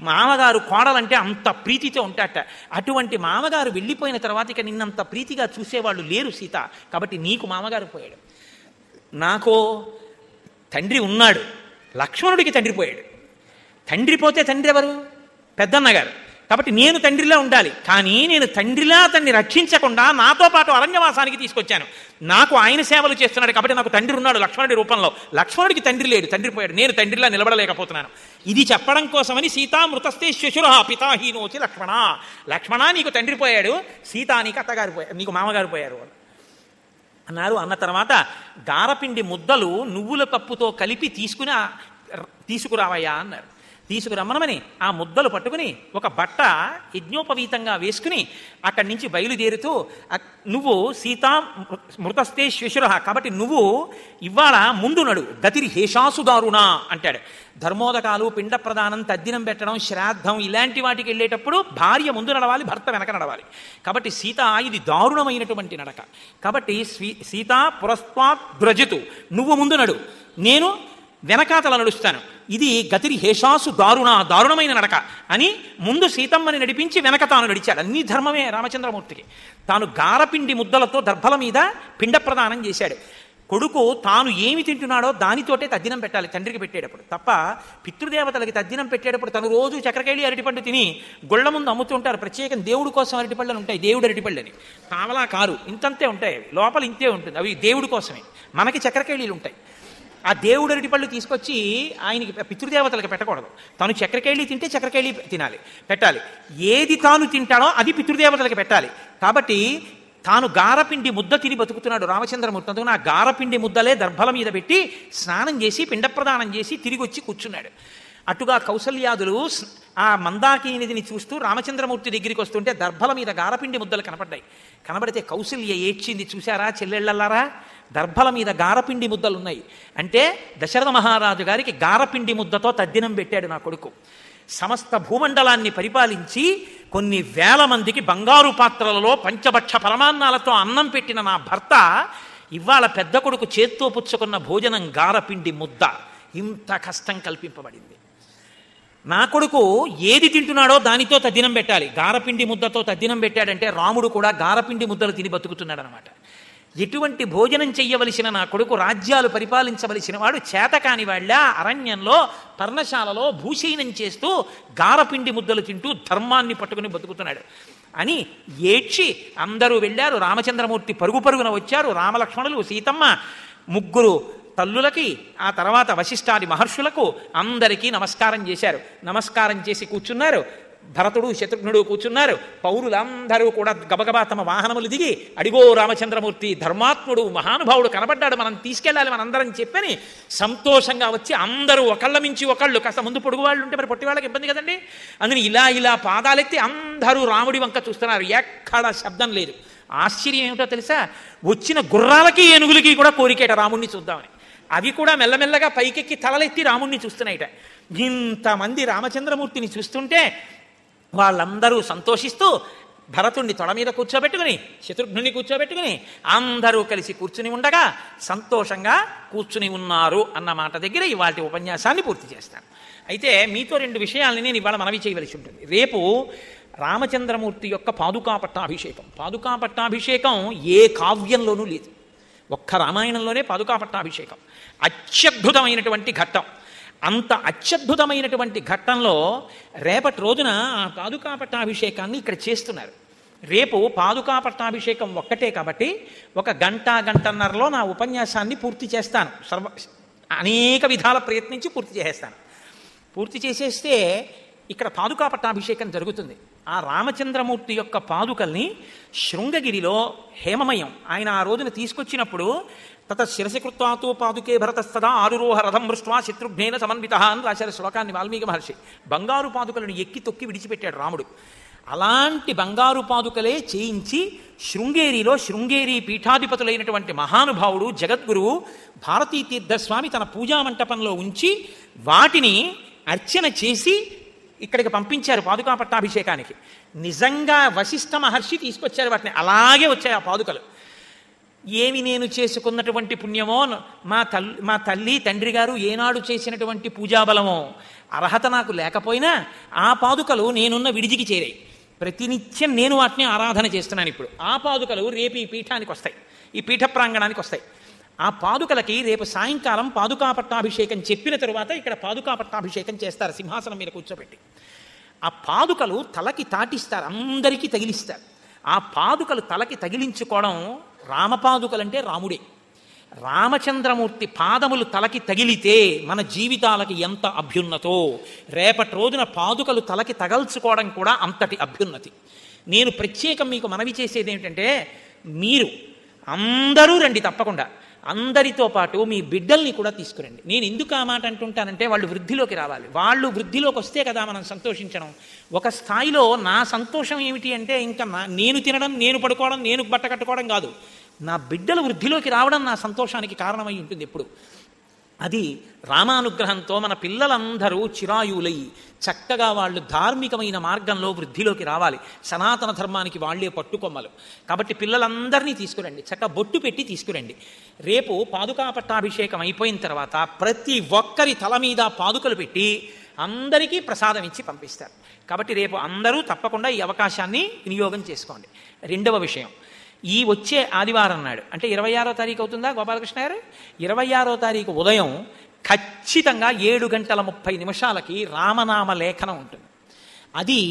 మామగారు కోడలంటే అంత ప్రీతితో ఉంటాట. అటువంటి మామగారు వెళ్ళిపోయిన తర్వాత ఇక నిన్నంత ప్రీతిగా చూసేవాళ్ళు లేరు సీత. కాబట్టి నీకు మామగారు పోయాడు, నాకో తండ్రి ఉన్నాడు. లక్ష్మణుడికి తండ్రి పోయాడు. తండ్రి పోతే తండ్రి ఎవరు? పెద్దన్నగారు. కాబట్టి నేను తండ్రిలా ఉండాలి. కానీ నేను తండ్రిలా అతన్ని రక్షించకుండా నాతో పాటు అరణ్యవాసానికి తీసుకొచ్చాను. నాకు ఆయన సేవలు చేస్తున్నాడు కాబట్టి నాకు తండ్రి ఉన్నాడు లక్ష్మణుడి రూపంలో. లక్ష్మణుడికి తండ్రి లేడు, తండ్రి పోయాడు. నేను తండ్రిలా నిలబడలేకపోతున్నాను. ఇది చెప్పడం కోసమని సీతా మృతస్తే శ్వశుర పితాహీనోచి లక్ష్మణ, లక్ష్మణ నీకు తండ్రి పోయాడు, సీతా నీకు అత్తగారు పోయారు, నీకు మామగారు పోయారు అన్నారు. అన్న తర్వాత గారపిండి ముద్దలు నువ్వుల పప్పుతో కలిపి తీసుకురావయ్యా అన్నారు. తీసుకురమ్మనమని ఆ ముద్దలు పట్టుకుని ఒక బట్ట యజ్ఞోపవీతంగా వేసుకుని అక్కడి నుంచి బయలుదేరుతూ, నువ్వు సీతా మృతస్తే శ్వశుర, కాబట్టి నువ్వు ఇవాళ ముందు నడు, గతిరి హేషాసు దారుణ అంటాడు. ధర్మోదకాలు, పిండ ప్రదానం, తద్దినం పెట్టడం, శ్రాద్ధం ఇలాంటి వాటికి వెళ్ళేటప్పుడు భార్య ముందు నడవాలి, భర్త వెనక నడవాలి. కాబట్టి సీత ఇది దారుణమైనటువంటి నడక. కాబట్టి సీత పురస్త్వాత్ ద్రజతు, నువ్వు ముందు నడు, నేను వెనకాతల నడుస్తాను. ఇది గతిరి హేషాసు దారుణమైన నడక అని ముందు సీతమ్మని నడిపించి వెనక తాను నడిచాడు. అన్ని ధర్మమే రామచంద్రమూర్తికి. తాను గారపిండి ముద్దలతో దర్భల మీద పిండ ప్రదానం చేశాడు. కొడుకు తాను ఏమి తింటున్నాడో దానితోటే తద్దినం పెట్టాలి తండ్రికి పెట్టేటప్పుడు తప్ప, పితృదేవతలకి తద్దినం పెట్టేటప్పుడు తను రోజు చక్రకేళి అరటిపండు తిని గొళ్ళ ముందు అమ్ముతూ ఉంటారు. ప్రత్యేకం దేవుడి కోసం అరటిపళ్ళని ఉంటాయి, దేవుడు అరటిపళ్ళని, కావలా కారు ఇంతంతే ఉంటాయి, లోపల ఇంతే ఉంటుంది, అవి దేవుడి కోసమే. మనకి చక్రకేళీలు ఉంటాయి. ఆ దేవుడు అరటిపళ్ళు తీసుకొచ్చి ఆయనకి పితృదేవతలకి పెట్టకూడదు. తను చక్రకేళి తింటే చక్రకేళి పెట్టాలి. ఏది తాను తింటాడో అది పితృదేవతలకి పెట్టాలి. కాబట్టి తాను గారపిండి ముద్ద తిని బతుకుతున్నాడు రామచంద్రమూర్తి. అందుకు ఆ గారపిండి ముద్దలే దర్భల మీద పెట్టి స్నానం చేసి పిండ ప్రదానం చేసి తిరిగి వచ్చి కూర్చున్నాడు. అటుగా కౌసల్యాదులు ఆ మందాకినిధిని చూస్తూ రామచంద్రమూర్తి దగ్గరికి వస్తుంటే దర్భల మీద గారపిండి ముద్దలు కనపడ్డాయి. కనబడితే కౌసల్య ఏడ్చింది, చూశారా చెల్లెళ్ళల్లారా, దర్భల మీద గారపిండి ముద్దలు ఉన్నాయి అంటే దశరథ మహారాజు గారికి గారపిండి ముద్దతో తద్దినం పెట్టాడు నా కొడుకు. సమస్త భూమండలాన్ని పరిపాలించి కొన్ని వేల మందికి బంగారు పాత్రలలో పంచభక్ష పరమాన్నాలతో అన్నం పెట్టిన నా భర్త ఇవాళ పెద్ద కొడుకు చేత్తో పుచ్చుకున్న భోజనం గారపిండి ముద్ద. ఇంత కష్టం కల్పింపబడింది. నా కొడుకు ఏది తింటున్నాడో దానితో తద్దినం పెట్టాలి. గారపిండి ముద్దతో తద్దినం పెట్టాడంటే రాముడు కూడా గారపిండి ముద్దలు తిని బతుకుతున్నాడు అనమాట. ఎటువంటి భోజనం చెయ్యవలసిన నా కొడుకు, రాజ్యాలు పరిపాలించవలసిన వాడు చేతకాని వాళ్ళ అరణ్యంలో పర్ణశాలలో భూశయనం చేస్తూ గారపిండి ముద్దలు తింటూ ధర్మాన్ని పట్టుకుని బతుకుతున్నాడు అని ఏడ్చి అందరూ వెళ్ళారు. రామచంద్రమూర్తి పరుగు పరుగున వచ్చారు. రామలక్ష్మణులు, సీతమ్మ, ముగ్గురు తల్లులకి, ఆ తర్వాత వశిష్ఠాది మహర్షులకు అందరికీ నమస్కారం చేశారు. నమస్కారం చేసి కూర్చున్నారు. భరతుడు, శత్రుఘ్నుడు కూర్చున్నారు. పౌరులందరూ కూడా గబగబా తమ వాహనములు దిగి, అడిగో రామచంద్రమూర్తి ధర్మాత్ముడు మహానుభావుడు కనబడ్డాడు, మనం తీసుకెళ్ళాలి మనందరం చెప్పని సంతోషంగా వచ్చి అందరూ ఒకళ్ళ మించి ఒకళ్ళు, కాస్త ముందు పొడుగు వాళ్ళు ఉంటే మరి పొట్టి వాళ్ళకి ఇబ్బంది కదండి, అందుకని ఇలా పాదాలెత్తి అందరూ రాముడి వంక చూస్తున్నారు. ఎక్కడ శబ్దం లేదు. ఆశ్చర్యం ఏమిటో తెలుసా, వచ్చిన గుర్రాలకి ఏనుగులకి కూడా కోరికేట రాముణ్ణి చూద్దామని. అవి కూడా మెల్లమెల్లగా పైకెక్కి తలలెత్తి రాముణ్ణి చూస్తున్నాయిట. ఇంతమంది రామచంద్రమూర్తిని చూస్తుంటే వాళ్ళందరూ సంతోషిస్తూ భరతుణ్ణి తొడ మీద కూర్చోబెట్టుకుని, శత్రుఘ్నుని కూర్చోబెట్టుకుని అందరూ కలిసి కూర్చుని ఉండగా సంతోషంగా కూర్చుని ఉన్నారు అన్న మాట దగ్గర ఇవాళ ఉపన్యాసాన్ని పూర్తి చేస్తాను. అయితే మీతో రెండు విషయాలని నేను ఇవాళ మనవి చేయవలసి ఉంటుంది. రేపు రామచంద్రమూర్తి యొక్క పాదుకా పట్టాభిషేకం. పాదుకా పట్టాభిషేకం ఏ కావ్యంలోనూ లేదు, ఒక్క రామాయణంలోనే పాదుకా పట్టాభిషేకం. అత్యద్భుతమైనటువంటి ఘట్టం. అంత అత్యద్భుతమైనటువంటి ఘట్టంలో రేపటి రోజున ఆ పాదుకా పట్టాభిషేకాన్ని ఇక్కడ చేస్తున్నారు. రేపు పాదుకా పట్టాభిషేకం ఒక్కటే కాబట్టి ఒక గంటన్నరలో నా ఉపన్యాసాన్ని పూర్తి చేస్తాను. అనేక విధాల ప్రయత్నించి పూర్తి చేసేస్తాను. పూర్తి చేసేస్తే ఇక్కడ పాదుకా పట్టాభిషేకం జరుగుతుంది. ఆ రామచంద్రమూర్తి యొక్క పాదుకల్ని శృంగగిరిలో హేమమయం ఆయన ఆ రోజున తీసుకొచ్చినప్పుడు తత శిరసికృత్వాతో పాదుకే భరతస్తదా ఆరురోహ రథం మృష్ట్వా శత్రుఘ్నేన సమన్విత అని రాశారు శ్లోకాన్ని వాల్మీకి మహర్షి. బంగారు పాదుకలను ఎక్కి తొక్కి విడిచిపెట్టాడు రాముడు. అలాంటి బంగారు పాదుకలే చేయించి శృంగేరిలో శృంగేరి పీఠాధిపతులైనటువంటి మహానుభావుడు జగద్గురువు భారతీ తీర్థస్వామి తన పూజా మంటపంలో ఉంచి వాటిని అర్చన చేసి ఇక్కడికి పంపించారు పాదుకా పట్టాభిషేకానికి. నిజంగా వశిష్ఠ మహర్షి తీసుకొచ్చారు వాటిని. అలాగే వచ్చాయి ఆ పాదుకలు. ఏమి నేను చేసుకున్నటువంటి పుణ్యమో, మా తల్లి తండ్రి గారు ఏనాడు చేసినటువంటి పూజాబలమో, అర్హత నాకు లేకపోయినా ఆ పాదుకలు నేనున్న విడిజికి చేరాయి. ప్రతినిత్యం నేను వాటిని ఆరాధన చేస్తున్నాను. ఇప్పుడు ఆ పాదుకలు రేపు ఈ పీఠానికి వస్తాయి, ఈ పీఠ ప్రాంగణానికి వస్తాయి. ఆ పాదుకలకి రేపు సాయంకాలం పాదుకా పట్టాభిషేకం చెప్పిన తరువాత ఇక్కడ పాదుకా పట్టాభిషేకం చేస్తారు సింహాసనం మీద కూర్చోబెట్టి. ఆ పాదుకలు తలకి తాటిస్తారు, అందరికీ తగిలిస్తారు. ఆ పాదుకలు తలకి తగిలించుకోవడం, రామపాదుకలంటే రాముడే. రామచంద్రమూర్తి పాదములు తలకి తగిలితే మన జీవితాలకి ఎంత అభ్యున్నతో, రేపటి రోజున పాదుకలు తలకి తగల్చుకోవడం కూడా అంతటి అభ్యున్నతి. నేను ప్రత్యేకం మీకు మనవి చేసేది ఏమిటంటే, మీరు అందరూ రండి తప్పకుండా. అందరితో పాటు మీ బిడ్డల్ని కూడా తీసుకురండి. నేను ఎందుకు ఆ మాట అంటుంటానంటే వాళ్ళు వృద్ధిలోకి రావాలి. వాళ్ళు వృద్ధిలోకి వస్తే కదా మనం సంతోషించడం. ఒక స్థాయిలో నా సంతోషం ఏమిటి అంటే ఇంకా నేను తినడం, నేను పడుకోవడం, నేను బట్ట కట్టుకోవడం కాదు, నా బిడ్డలు వృద్ధిలోకి రావడం నా సంతోషానికి కారణమై ఉంటుంది ఎప్పుడు. అది రామానుగ్రహంతో మన పిల్లలందరూ చిరాయులై చక్కగా వాళ్ళు ధార్మికమైన మార్గంలో వృద్ధిలోకి రావాలి. సనాతన ధర్మానికి వాళ్లే పట్టుకొమ్మలు. కాబట్టి పిల్లలందరినీ తీసుకురండి, చక్కగా బొట్టు పెట్టి తీసుకురండి. రేపు పాదుకా పట్టాభిషేకం అయిపోయిన తర్వాత ప్రతి ఒక్కరి తల మీద పాదుకలు పెట్టి అందరికీ ప్రసాదం ఇచ్చి పంపిస్తారు. కాబట్టి రేపు అందరూ తప్పకుండా ఈ అవకాశాన్ని వినియోగం చేసుకోండి. రెండవ విషయం, ఈ వచ్చే ఆదివారం నాడు అంటే 26వ తారీఖు అవుతుందా గోపాలకృష్ణ గారు? 26వ తారీఖు ఉదయం ఖచ్చితంగా 7:30 రామనామ లేఖనం ఉంటుంది. అది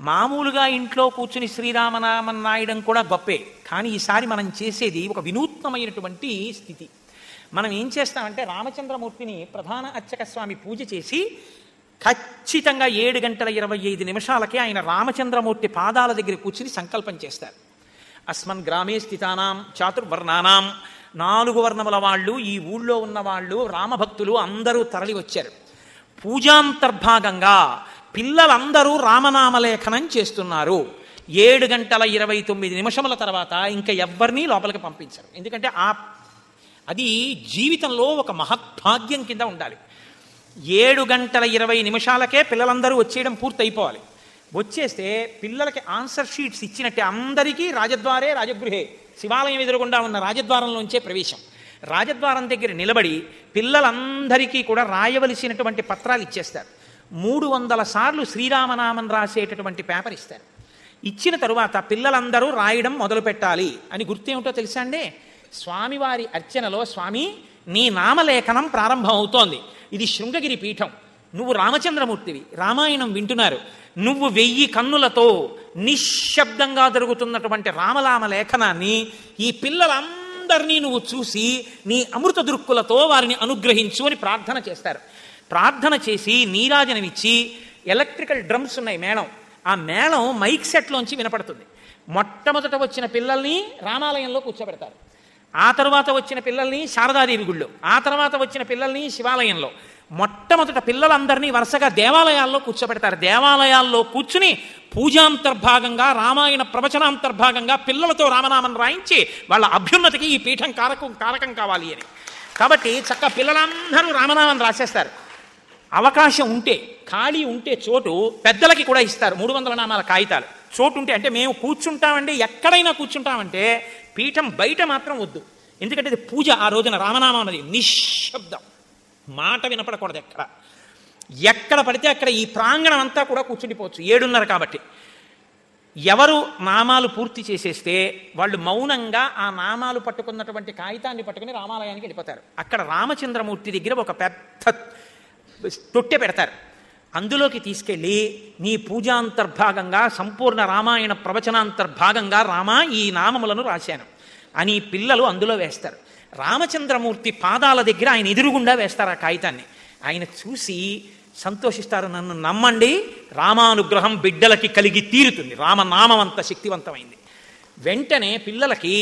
మామూలుగా ఇంట్లో కూర్చుని శ్రీరామనామం రాయడం కూడా గొప్పే, కానీ ఈసారి మనం చేసేది ఒక వినూత్నమైనటువంటి స్థితి. మనం ఏం చేస్తామంటే రామచంద్రమూర్తిని ప్రధాన అర్చక స్వామి పూజ చేసి ఖచ్చితంగా 7:25 ఆయన రామచంద్రమూర్తి పాదాల దగ్గర కూర్చుని సంకల్పం చేస్తారు. అస్మన్ గ్రామే స్థితానాం చాతుర్వర్ణానాం, 4 వర్ణముల వాళ్ళు, ఈ ఊళ్ళో ఉన్న వాళ్ళు రామభక్తులు అందరూ తరలి వచ్చారు. పూజాంతర్భాగంగా పిల్లలందరూ రామనామలేఖనం చేస్తున్నారు. 7:29 తర్వాత ఇంకా ఎవ్వరినీ లోపలికి పంపించరు. ఎందుకంటే అది జీవితంలో ఒక మహద్భాగ్యం కింద ఉండాలి. 7:20 పిల్లలందరూ వచ్చేయడం పూర్తి అయిపోవాలి. వచ్చేస్తే పిల్లలకి ఆన్సర్ షీట్స్ ఇచ్చినట్టే అందరికీ రాజద్వారే రాజగృహే, శివాలయం ఎదురుగుండా ఉన్న రాజద్వారంలోంచే ప్రవేశం. రాజద్వారం దగ్గర నిలబడి పిల్లలందరికీ కూడా రాయవలసినటువంటి పత్రాలు ఇచ్చేస్తారు. 300 సార్లు శ్రీరామనామం రాసేటటువంటి పేపర్ ఇస్తారు. ఇచ్చిన తరువాత పిల్లలందరూ రాయడం మొదలు పెట్టాలి. అని గుర్తేమిటో తెలుసా అండి? స్వామివారి అర్చనలో స్వామి నీ నామలేఖనం ప్రారంభం అవుతోంది, ఇది శృంగగిరి పీఠం, నువ్వు రామచంద్రమూర్తివి, రామాయణం వింటున్నారు, నువ్వు 1000 కన్నులతో నిశ్శబ్దంగా జరుగుతున్నటువంటి రామనామ లేఖనాన్ని ఈ పిల్లలందరినీ నువ్వు చూసి నీ అమృత దృక్కులతో వారిని అనుగ్రహించు అని ప్రార్థన చేస్తారు. ప్రార్థన చేసి నీరాజనమిచ్చి ఎలక్ట్రికల్ డ్రమ్స్ ఉన్నాయి, మేళం, ఆ మేళం మైక్ సెట్లోంచి వినపడుతుంది. మొట్టమొదట వచ్చిన పిల్లల్ని రామాలయంలో కూర్చోబెడతారు, ఆ తర్వాత వచ్చిన పిల్లల్ని శారదాదేవి గుళ్ళో, ఆ తర్వాత వచ్చిన పిల్లల్ని శివాలయంలో, మొట్టమొదట పిల్లలందరినీ వరుసగా దేవాలయాల్లో కూర్చోబెడతారు. దేవాలయాల్లో కూర్చుని పూజాంతర్భాగంగా రామాయణ ప్రవచనాంతర్భాగంగా పిల్లలతో రామనామం రాయించి వాళ్ళ అభ్యున్నతికి ఈ పీఠం కారకం కావాలి అని. కాబట్టి చక్కగా పిల్లలందరూ రామనామం రాసేస్తారు. అవకాశం ఉంటే, ఖాళీ ఉంటే చోటు పెద్దలకి కూడా ఇస్తారు. 300 నామాల కాగితాలు చోటు ఉంటే, అంటే మేము కూర్చుంటామండి ఎక్కడైనా కూర్చుంటామంటే పీఠం బయట మాత్రం వద్దు. ఎందుకంటే ఇది పూజ. ఆ రోజున రామనామం అన్నది నిశ్శబ్దం, మాట వినపడకూడదు. ఎక్కడ పడితే అక్కడ ఈ ప్రాంగణం అంతా కూడా కూర్చుండిపోవచ్చు. 7:30 కాబట్టి ఎవరు నామాలు పూర్తి చేసేస్తే వాళ్ళు మౌనంగా ఆ నామాలు పట్టుకున్నటువంటి కాగితాన్ని పట్టుకుని రామాలయానికి వెళ్ళిపోతారు. అక్కడ రామచంద్రమూర్తి దగ్గర ఒక పెద్ద తొట్టె పెడతారు. అందులోకి తీసుకెళ్ళి నీ పూజాంతర్భాగంగా సంపూర్ణ రామాయణ ప్రవచనాంతర్భాగంగా రామా ఈ నామములను రాశాను అని పిల్లలు అందులో వేస్తారు. రామచంద్రమూర్తి పాదాల దగ్గర ఆయన ఎదురుగుండా వేస్తారు ఆ కాగితాన్ని. ఆయన చూసి సంతోషిస్తారు, నన్ను నమ్మండి, రామానుగ్రహం బిడ్డలకి కలిగి తీరుతుంది, రామనామం అంత శక్తివంతమైంది. వెంటనే పిల్లలకి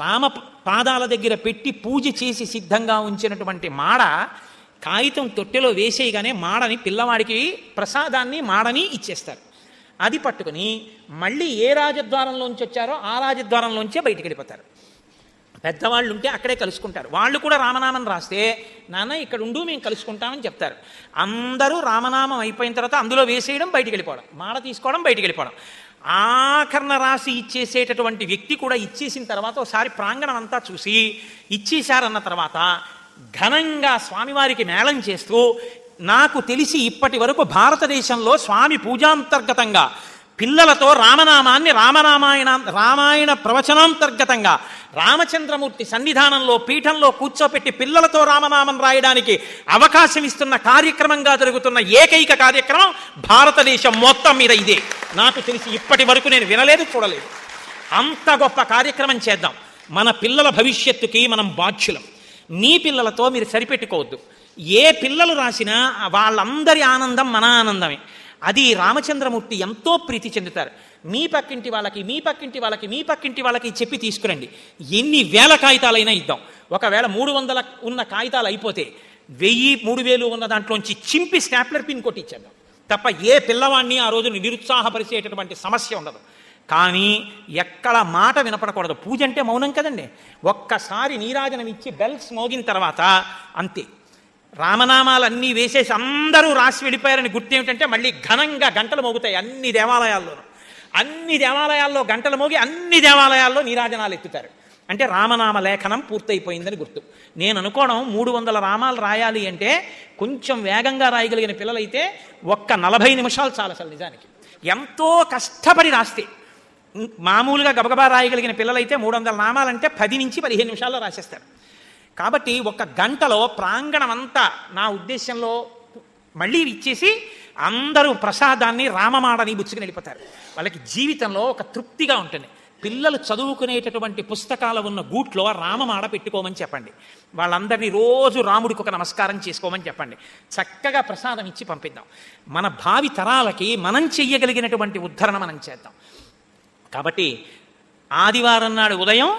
రామ పాదాల దగ్గర పెట్టి పూజ చేసి సిద్ధంగా ఉంచినటువంటి మాడ కాగితం తొట్టెలో వేసేయగానే మాడని పిల్లవాడికి ప్రసాదాన్ని మాడని ఇచ్చేస్తారు. అది పట్టుకుని మళ్ళీ ఏ రాజద్వారంలోంచి వచ్చారో ఆ రాజద్వారంలోంచే బయటికి వెళ్ళిపోతారు. పెద్దవాళ్ళు ఉంటే అక్కడే కలుసుకుంటారు. వాళ్ళు కూడా రామనామం రాస్తే నాన్న ఇక్కడ ఉండు మేము కలుసుకుంటామని చెప్తారు. అందరూ రామనామం అయిపోయిన తర్వాత అందులో వేసేయడం, బయటికి వెళ్ళిపోవడం, మాడ తీసుకోవడం, బయటికి వెళ్ళిపోవడం. ఆఖరణ రాసి ఇచ్చేసేటటువంటి వ్యక్తి కూడా ఇచ్చేసిన తర్వాత ఒకసారి ప్రాంగణం అంతా చూసి ఇచ్చేశారన్న తర్వాత ఘనంగా స్వామివారికి మేళం చేస్తూ, నాకు తెలిసి ఇప్పటి వరకు భారతదేశంలో స్వామి పూజాంతర్గతంగా పిల్లలతో రామనామాన్ని రామాయణ ప్రవచనాంతర్గతంగా రామచంద్రమూర్తి సన్నిధానంలో పీఠంలో కూర్చోపెట్టి పిల్లలతో రామనామం రాయడానికి అవకాశం ఇస్తున్న కార్యక్రమంగా జరుగుతున్న ఏకైక కార్యక్రమం భారతదేశం మొత్తం మీద ఇదే. నాకు తెలిసి ఇప్పటి వరకు నేను వినలేదు, చూడలేదు. అంత గొప్ప కార్యక్రమం చేద్దాం. మన పిల్లల భవిష్యత్తుకి మనం బాధ్యులం. మీ పిల్లలతో మీరు సరిపెట్టుకోవద్దు. ఏ పిల్లలు రాసినా వాళ్ళందరి ఆనందం మన ఆనందమే. అది రామచంద్రమూర్తి ఎంతో ప్రీతి చెందుతారు. మీ పక్కింటి వాళ్ళకి, మీ పక్కింటి వాళ్ళకి, మీ పక్కింటి వాళ్ళకి చెప్పి తీసుకురండి. ఎన్ని వేల కాగితాలైనా ఇద్దాం. ఒకవేళ 300 ఉన్న కాగితాలు అయిపోతే 1000, 3000 ఉన్న దాంట్లోంచి చింపి స్టాప్లర్ పిన్ కొట్టించేద్దాం తప్ప ఏ పిల్లవాడిని ఆ రోజు నిరుత్సాహపరిచేటటువంటి సమస్య ఉండదు. కానీ ఎక్కడ మాట వినపడకూడదు. పూజ అంటే మౌనం కదండి. ఒక్కసారి నీరాజనం ఇచ్చి బెల్స్ మోగిన తర్వాత అంతే. రామనామాలన్నీ వేసేసి అందరూ రాసి వెళ్ళిపోయారని గుర్తు ఏమిటంటే మళ్ళీ ఘనంగా గంటలు మోగుతాయి అన్ని దేవాలయాల్లోనూ. అన్ని దేవాలయాల్లో గంటలు మోగి అన్ని దేవాలయాల్లో నీరాజనాలు ఎత్తుతారు. అంటే రామనామ లేఖనం పూర్తయిపోయిందని గుర్తు. నేను అనుకోవడం 300 రామాలు రాయాలి అంటే కొంచెం వేగంగా రాయగలిగిన పిల్లలైతే ఒక్క 40 నిమిషాలు చాలు. అసలు నిజానికి ఎంతో కష్టపడి రాస్తే, మామూలుగా గబగబా రాయగలిగిన పిల్లలైతే 300 నామాలంటే 10 నుంచి 15 నిమిషాల్లో రాసేస్తారు. కాబట్టి ఒక గంటలో ప్రాంగణం అంతా నా ఉద్దేశంలో మళ్ళీ ఇచ్చేసి అందరూ ప్రసాదాన్ని రామమాడని బుచ్చుకుని వెళ్ళిపోతారు. వాళ్ళకి జీవితంలో ఒక తృప్తిగా ఉంటుంది. పిల్లలు చదువుకునేటటువంటి పుస్తకాలు ఉన్న గూట్లో రామమాడ పెట్టుకోమని చెప్పండి. వాళ్ళందరినీ రోజు రాముడికి ఒక నమస్కారం చేసుకోమని చెప్పండి. చక్కగా ప్రసాదం ఇచ్చి పంపిద్దాం. మన భావి తరాలకి మనం చెయ్యగలిగినటువంటి ఉద్ధరణ మనం చేద్దాం. కాబట్టి ఆదివారం నాడు ఉదయం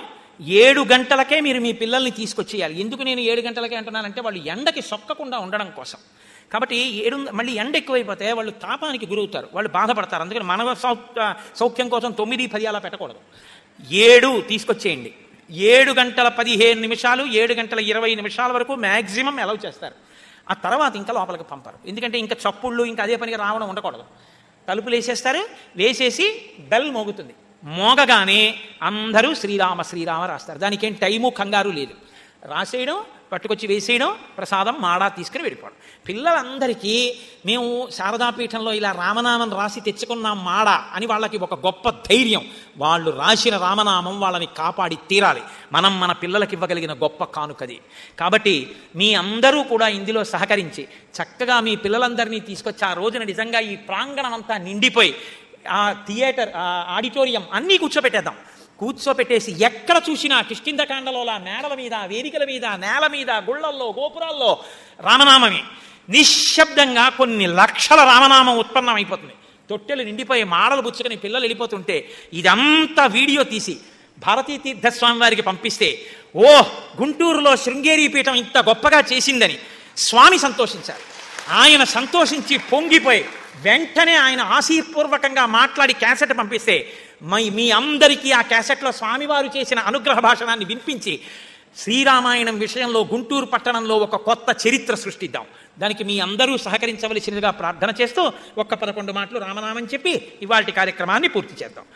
7 గంటలకే మీరు మీ పిల్లల్ని తీసుకొచ్చేయాలి. ఎందుకు నేను 7 గంటలకే అంటున్నానంటే వాళ్ళు ఎండకి సొక్కకుండా ఉండడం కోసం. కాబట్టి మళ్ళీ ఎండ ఎక్కువైపోతే వాళ్ళు తాపానికి గురవుతారు, వాళ్ళు బాధపడతారు. అందుకని మన సౌఖ్యం కోసం 9, 10 అలా పెట్టకూడదు. 7 తీసుకొచ్చేయండి. 7 గంటల 15 నిమిషాలు, 7 గంటల 20 నిమిషాల వరకు మ్యాక్సిమం అలౌ చేస్తారు. ఆ తర్వాత ఇంకా లోపలికి పంపరు. ఎందుకంటే ఇంకా చప్పుళ్ళు ఇంకా అదే పనిగా రావడం ఉండకూడదు. తలుపులు వేసేస్తారు, వేసేసి బెల్ మోగుతుంది. మోగగానే అందరూ శ్రీరామ శ్రీరామ రాస్తారు. దానికేం టైము కంగారు లేదు. రాసేయడం, పట్టుకొచ్చి వేసేయడం, ప్రసాదం మాడా తీసుకుని వెళ్ళిపోవడం. పిల్లలందరికీ మేము శారదాపీఠంలో ఇలా రామనామం రాసి తెచ్చుకున్నాం మాడ అని వాళ్ళకి ఒక గొప్ప ధైర్యం. వాళ్ళు రాసిన రామనామం వాళ్ళని కాపాడి తీరాలి. మనం మన పిల్లలకి ఇవ్వగలిగిన గొప్ప కానుకది. కాబట్టి మీ అందరూ కూడా ఇందులో సహకరించి చక్కగా మీ పిల్లలందరినీ తీసుకొచ్చి ఆ రోజున నిజంగా ఈ ప్రాంగణం అంతా నిండిపోయి ఆ థియేటర్, ఆడిటోరియం అన్నీ కూర్చోబెట్టేద్దాం. కూర్చోపెట్టేసి ఎక్కడ చూసినా కిష్కింధకాండలో మేడల మీద, వేదికల మీద, నేల మీద, గుళ్ళల్లో, గోపురాల్లో రామనామమే. నిశ్శబ్దంగా కొన్ని లక్షల రామనామం ఉత్పన్నం అయిపోతుంది. తొట్టెలు నిండిపోయి మాడలు పుచ్చుకొని పిల్లలు వెళ్ళిపోతుంటే ఇదంతా వీడియో తీసి భారతీ తీర్థస్వామి వారికి పంపిస్తే, ఓ గుంటూరులో శృంగేరి పీఠం ఇంత గొప్పగా చేసిందని స్వామి సంతోషించారు. ఆయన సంతోషించి పొంగిపోయి వెంటనే ఆయన ఆశీర్పూర్వకంగా మాట్లాడి క్యాసెట్ పంపిస్తే మీ అందరికీ ఆ క్యాసెట్లో స్వామివారు చేసిన అనుగ్రహ భాషణాన్ని వినిపించి శ్రీరామాయణం విషయంలో గుంటూరు పట్టణంలో ఒక కొత్త చరిత్ర సృష్టిద్దాం. దానికి మీ అందరూ సహకరించవలసినదిగా ప్రార్థన చేస్తూ 11 మాటలు రామనామం చెప్పి ఇవాల్టి కార్యక్రమాన్ని పూర్తి చేద్దాం.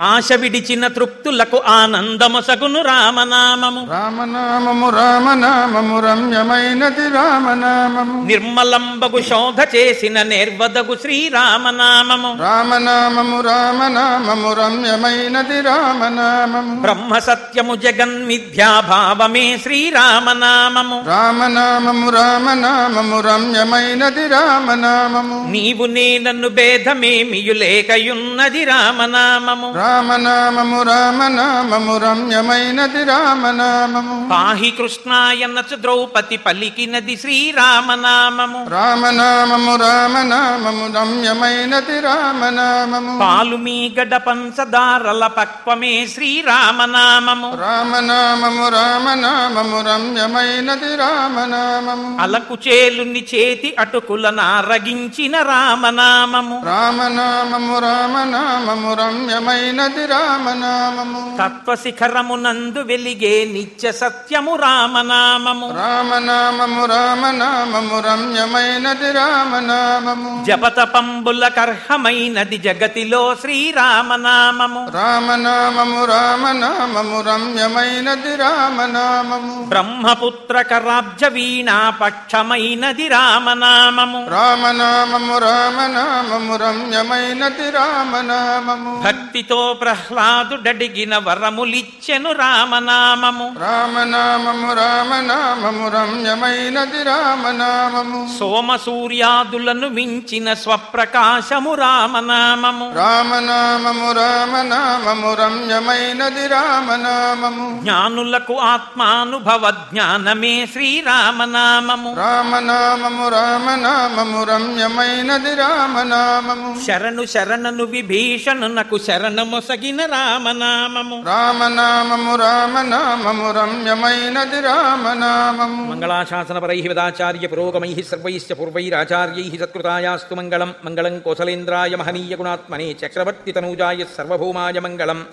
ఆశ విడిచిన తృప్తులకు ఆనందమొసగును రామనామము. రామనామము రామనామము రమ్యమైనది రామనామము. నిర్మలంబగు శోధ చేసిన నిర్వదగు శ్రీరామనామము. రామనామము రామనామము రమ్యమైనది రామనామము. బ్రహ్మ సత్యము జగన్మిథ్యాభావమే శ్రీరామనామము. రామనామము రామనామము రమ్యమైనది రామనామము. నీవు నేనన్ను భేదమేమియు లేకయున్నది రామనామము. రామనామము రామనామము రమ్యమైనది రామనామము. పాహి కృష్ణాయనచు ద్రౌపది పలికినది శ్రీరామనామము. రామనామము రామనామము రమ్యమైనది రామనామము. పాలు మీ గడ పంచదారల పక్వమే శ్రీరామనామము. రామనామము రామనామము రమ్యమైనది రామనామము. అలకు చేలుని చేతి అటుకుల నారగించిన రామనామము. రామనామము రామనామము రమ్యమైనది రామనామము. తత్వశిఖరమునందు వెలిగే నిత్య సత్యము రామనామము. రామనామము రామనామము రమ్యమైనది రామనామము. జపతపంబుల కర్హమైనది జగతిలో శ్రీరామనామము. రామనామము రామనామము రమ్యమైనది రామనామము. బ్రహ్మపుత్ర కరాబ్జ వీణా పక్షమైనది రామనామము. రామనామము రామనామము రమ్యమైనది రామనామము. భక్తితో ప్రహ్లాదుడడిగిన వరములిచ్చెను రామనామము. రామనామము రామనామము రమ్యమైనది రామనామము. సోమ సూర్యాదులను మించిన స్వప్రకాశము రామనామము. రామనామము రామనామము రమ్యమైనది రామనామము. జ్ఞానులకు ఆత్మానుభవ జ్ఞానమే శ్రీరామనామము. రామనామము రామనామము రమ్యమైనది రామనామము. శరణు శరణను విభీషణునకు శరణము మొసగిన రామనామము. రామనామము రామనామము రమ్యమైనది రామనామము. మంగళాశాసనపరై వేదాచార్య పురోగమై సర్వైశ్చ పూర్వైరాచార్యై సత్కృతాయాస్తు మంగళం. మంగళం కోసలేంద్రాయ మహనీయ గుణాత్మనే చక్రవర్తి తనూజాయ సర్వభౌమాయ మంగళం.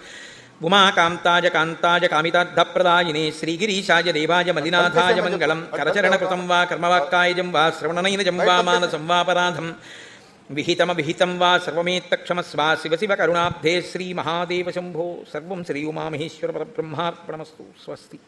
ఉమాకాంతాయ కాంతాయ కామితార్థప్రదాయినే శ్రీగిరీశాయ దేవాయ మలినాథాయ మంగళం. కరచరణకృతం వా కర్మవాక్కాయజం వా శ్రవణనైనజం వా మానసం వాపరాధం విహితం వా సర్వమేత్తక్షమస్వ. శివ శివ కరుణాబ్ధే శ్రీ మహాదేవ శంభో. సర్వం శ్రీ ఉమామహేశ్వర పరబ్రహ్మార్పణమస్తు. స్వస్తి.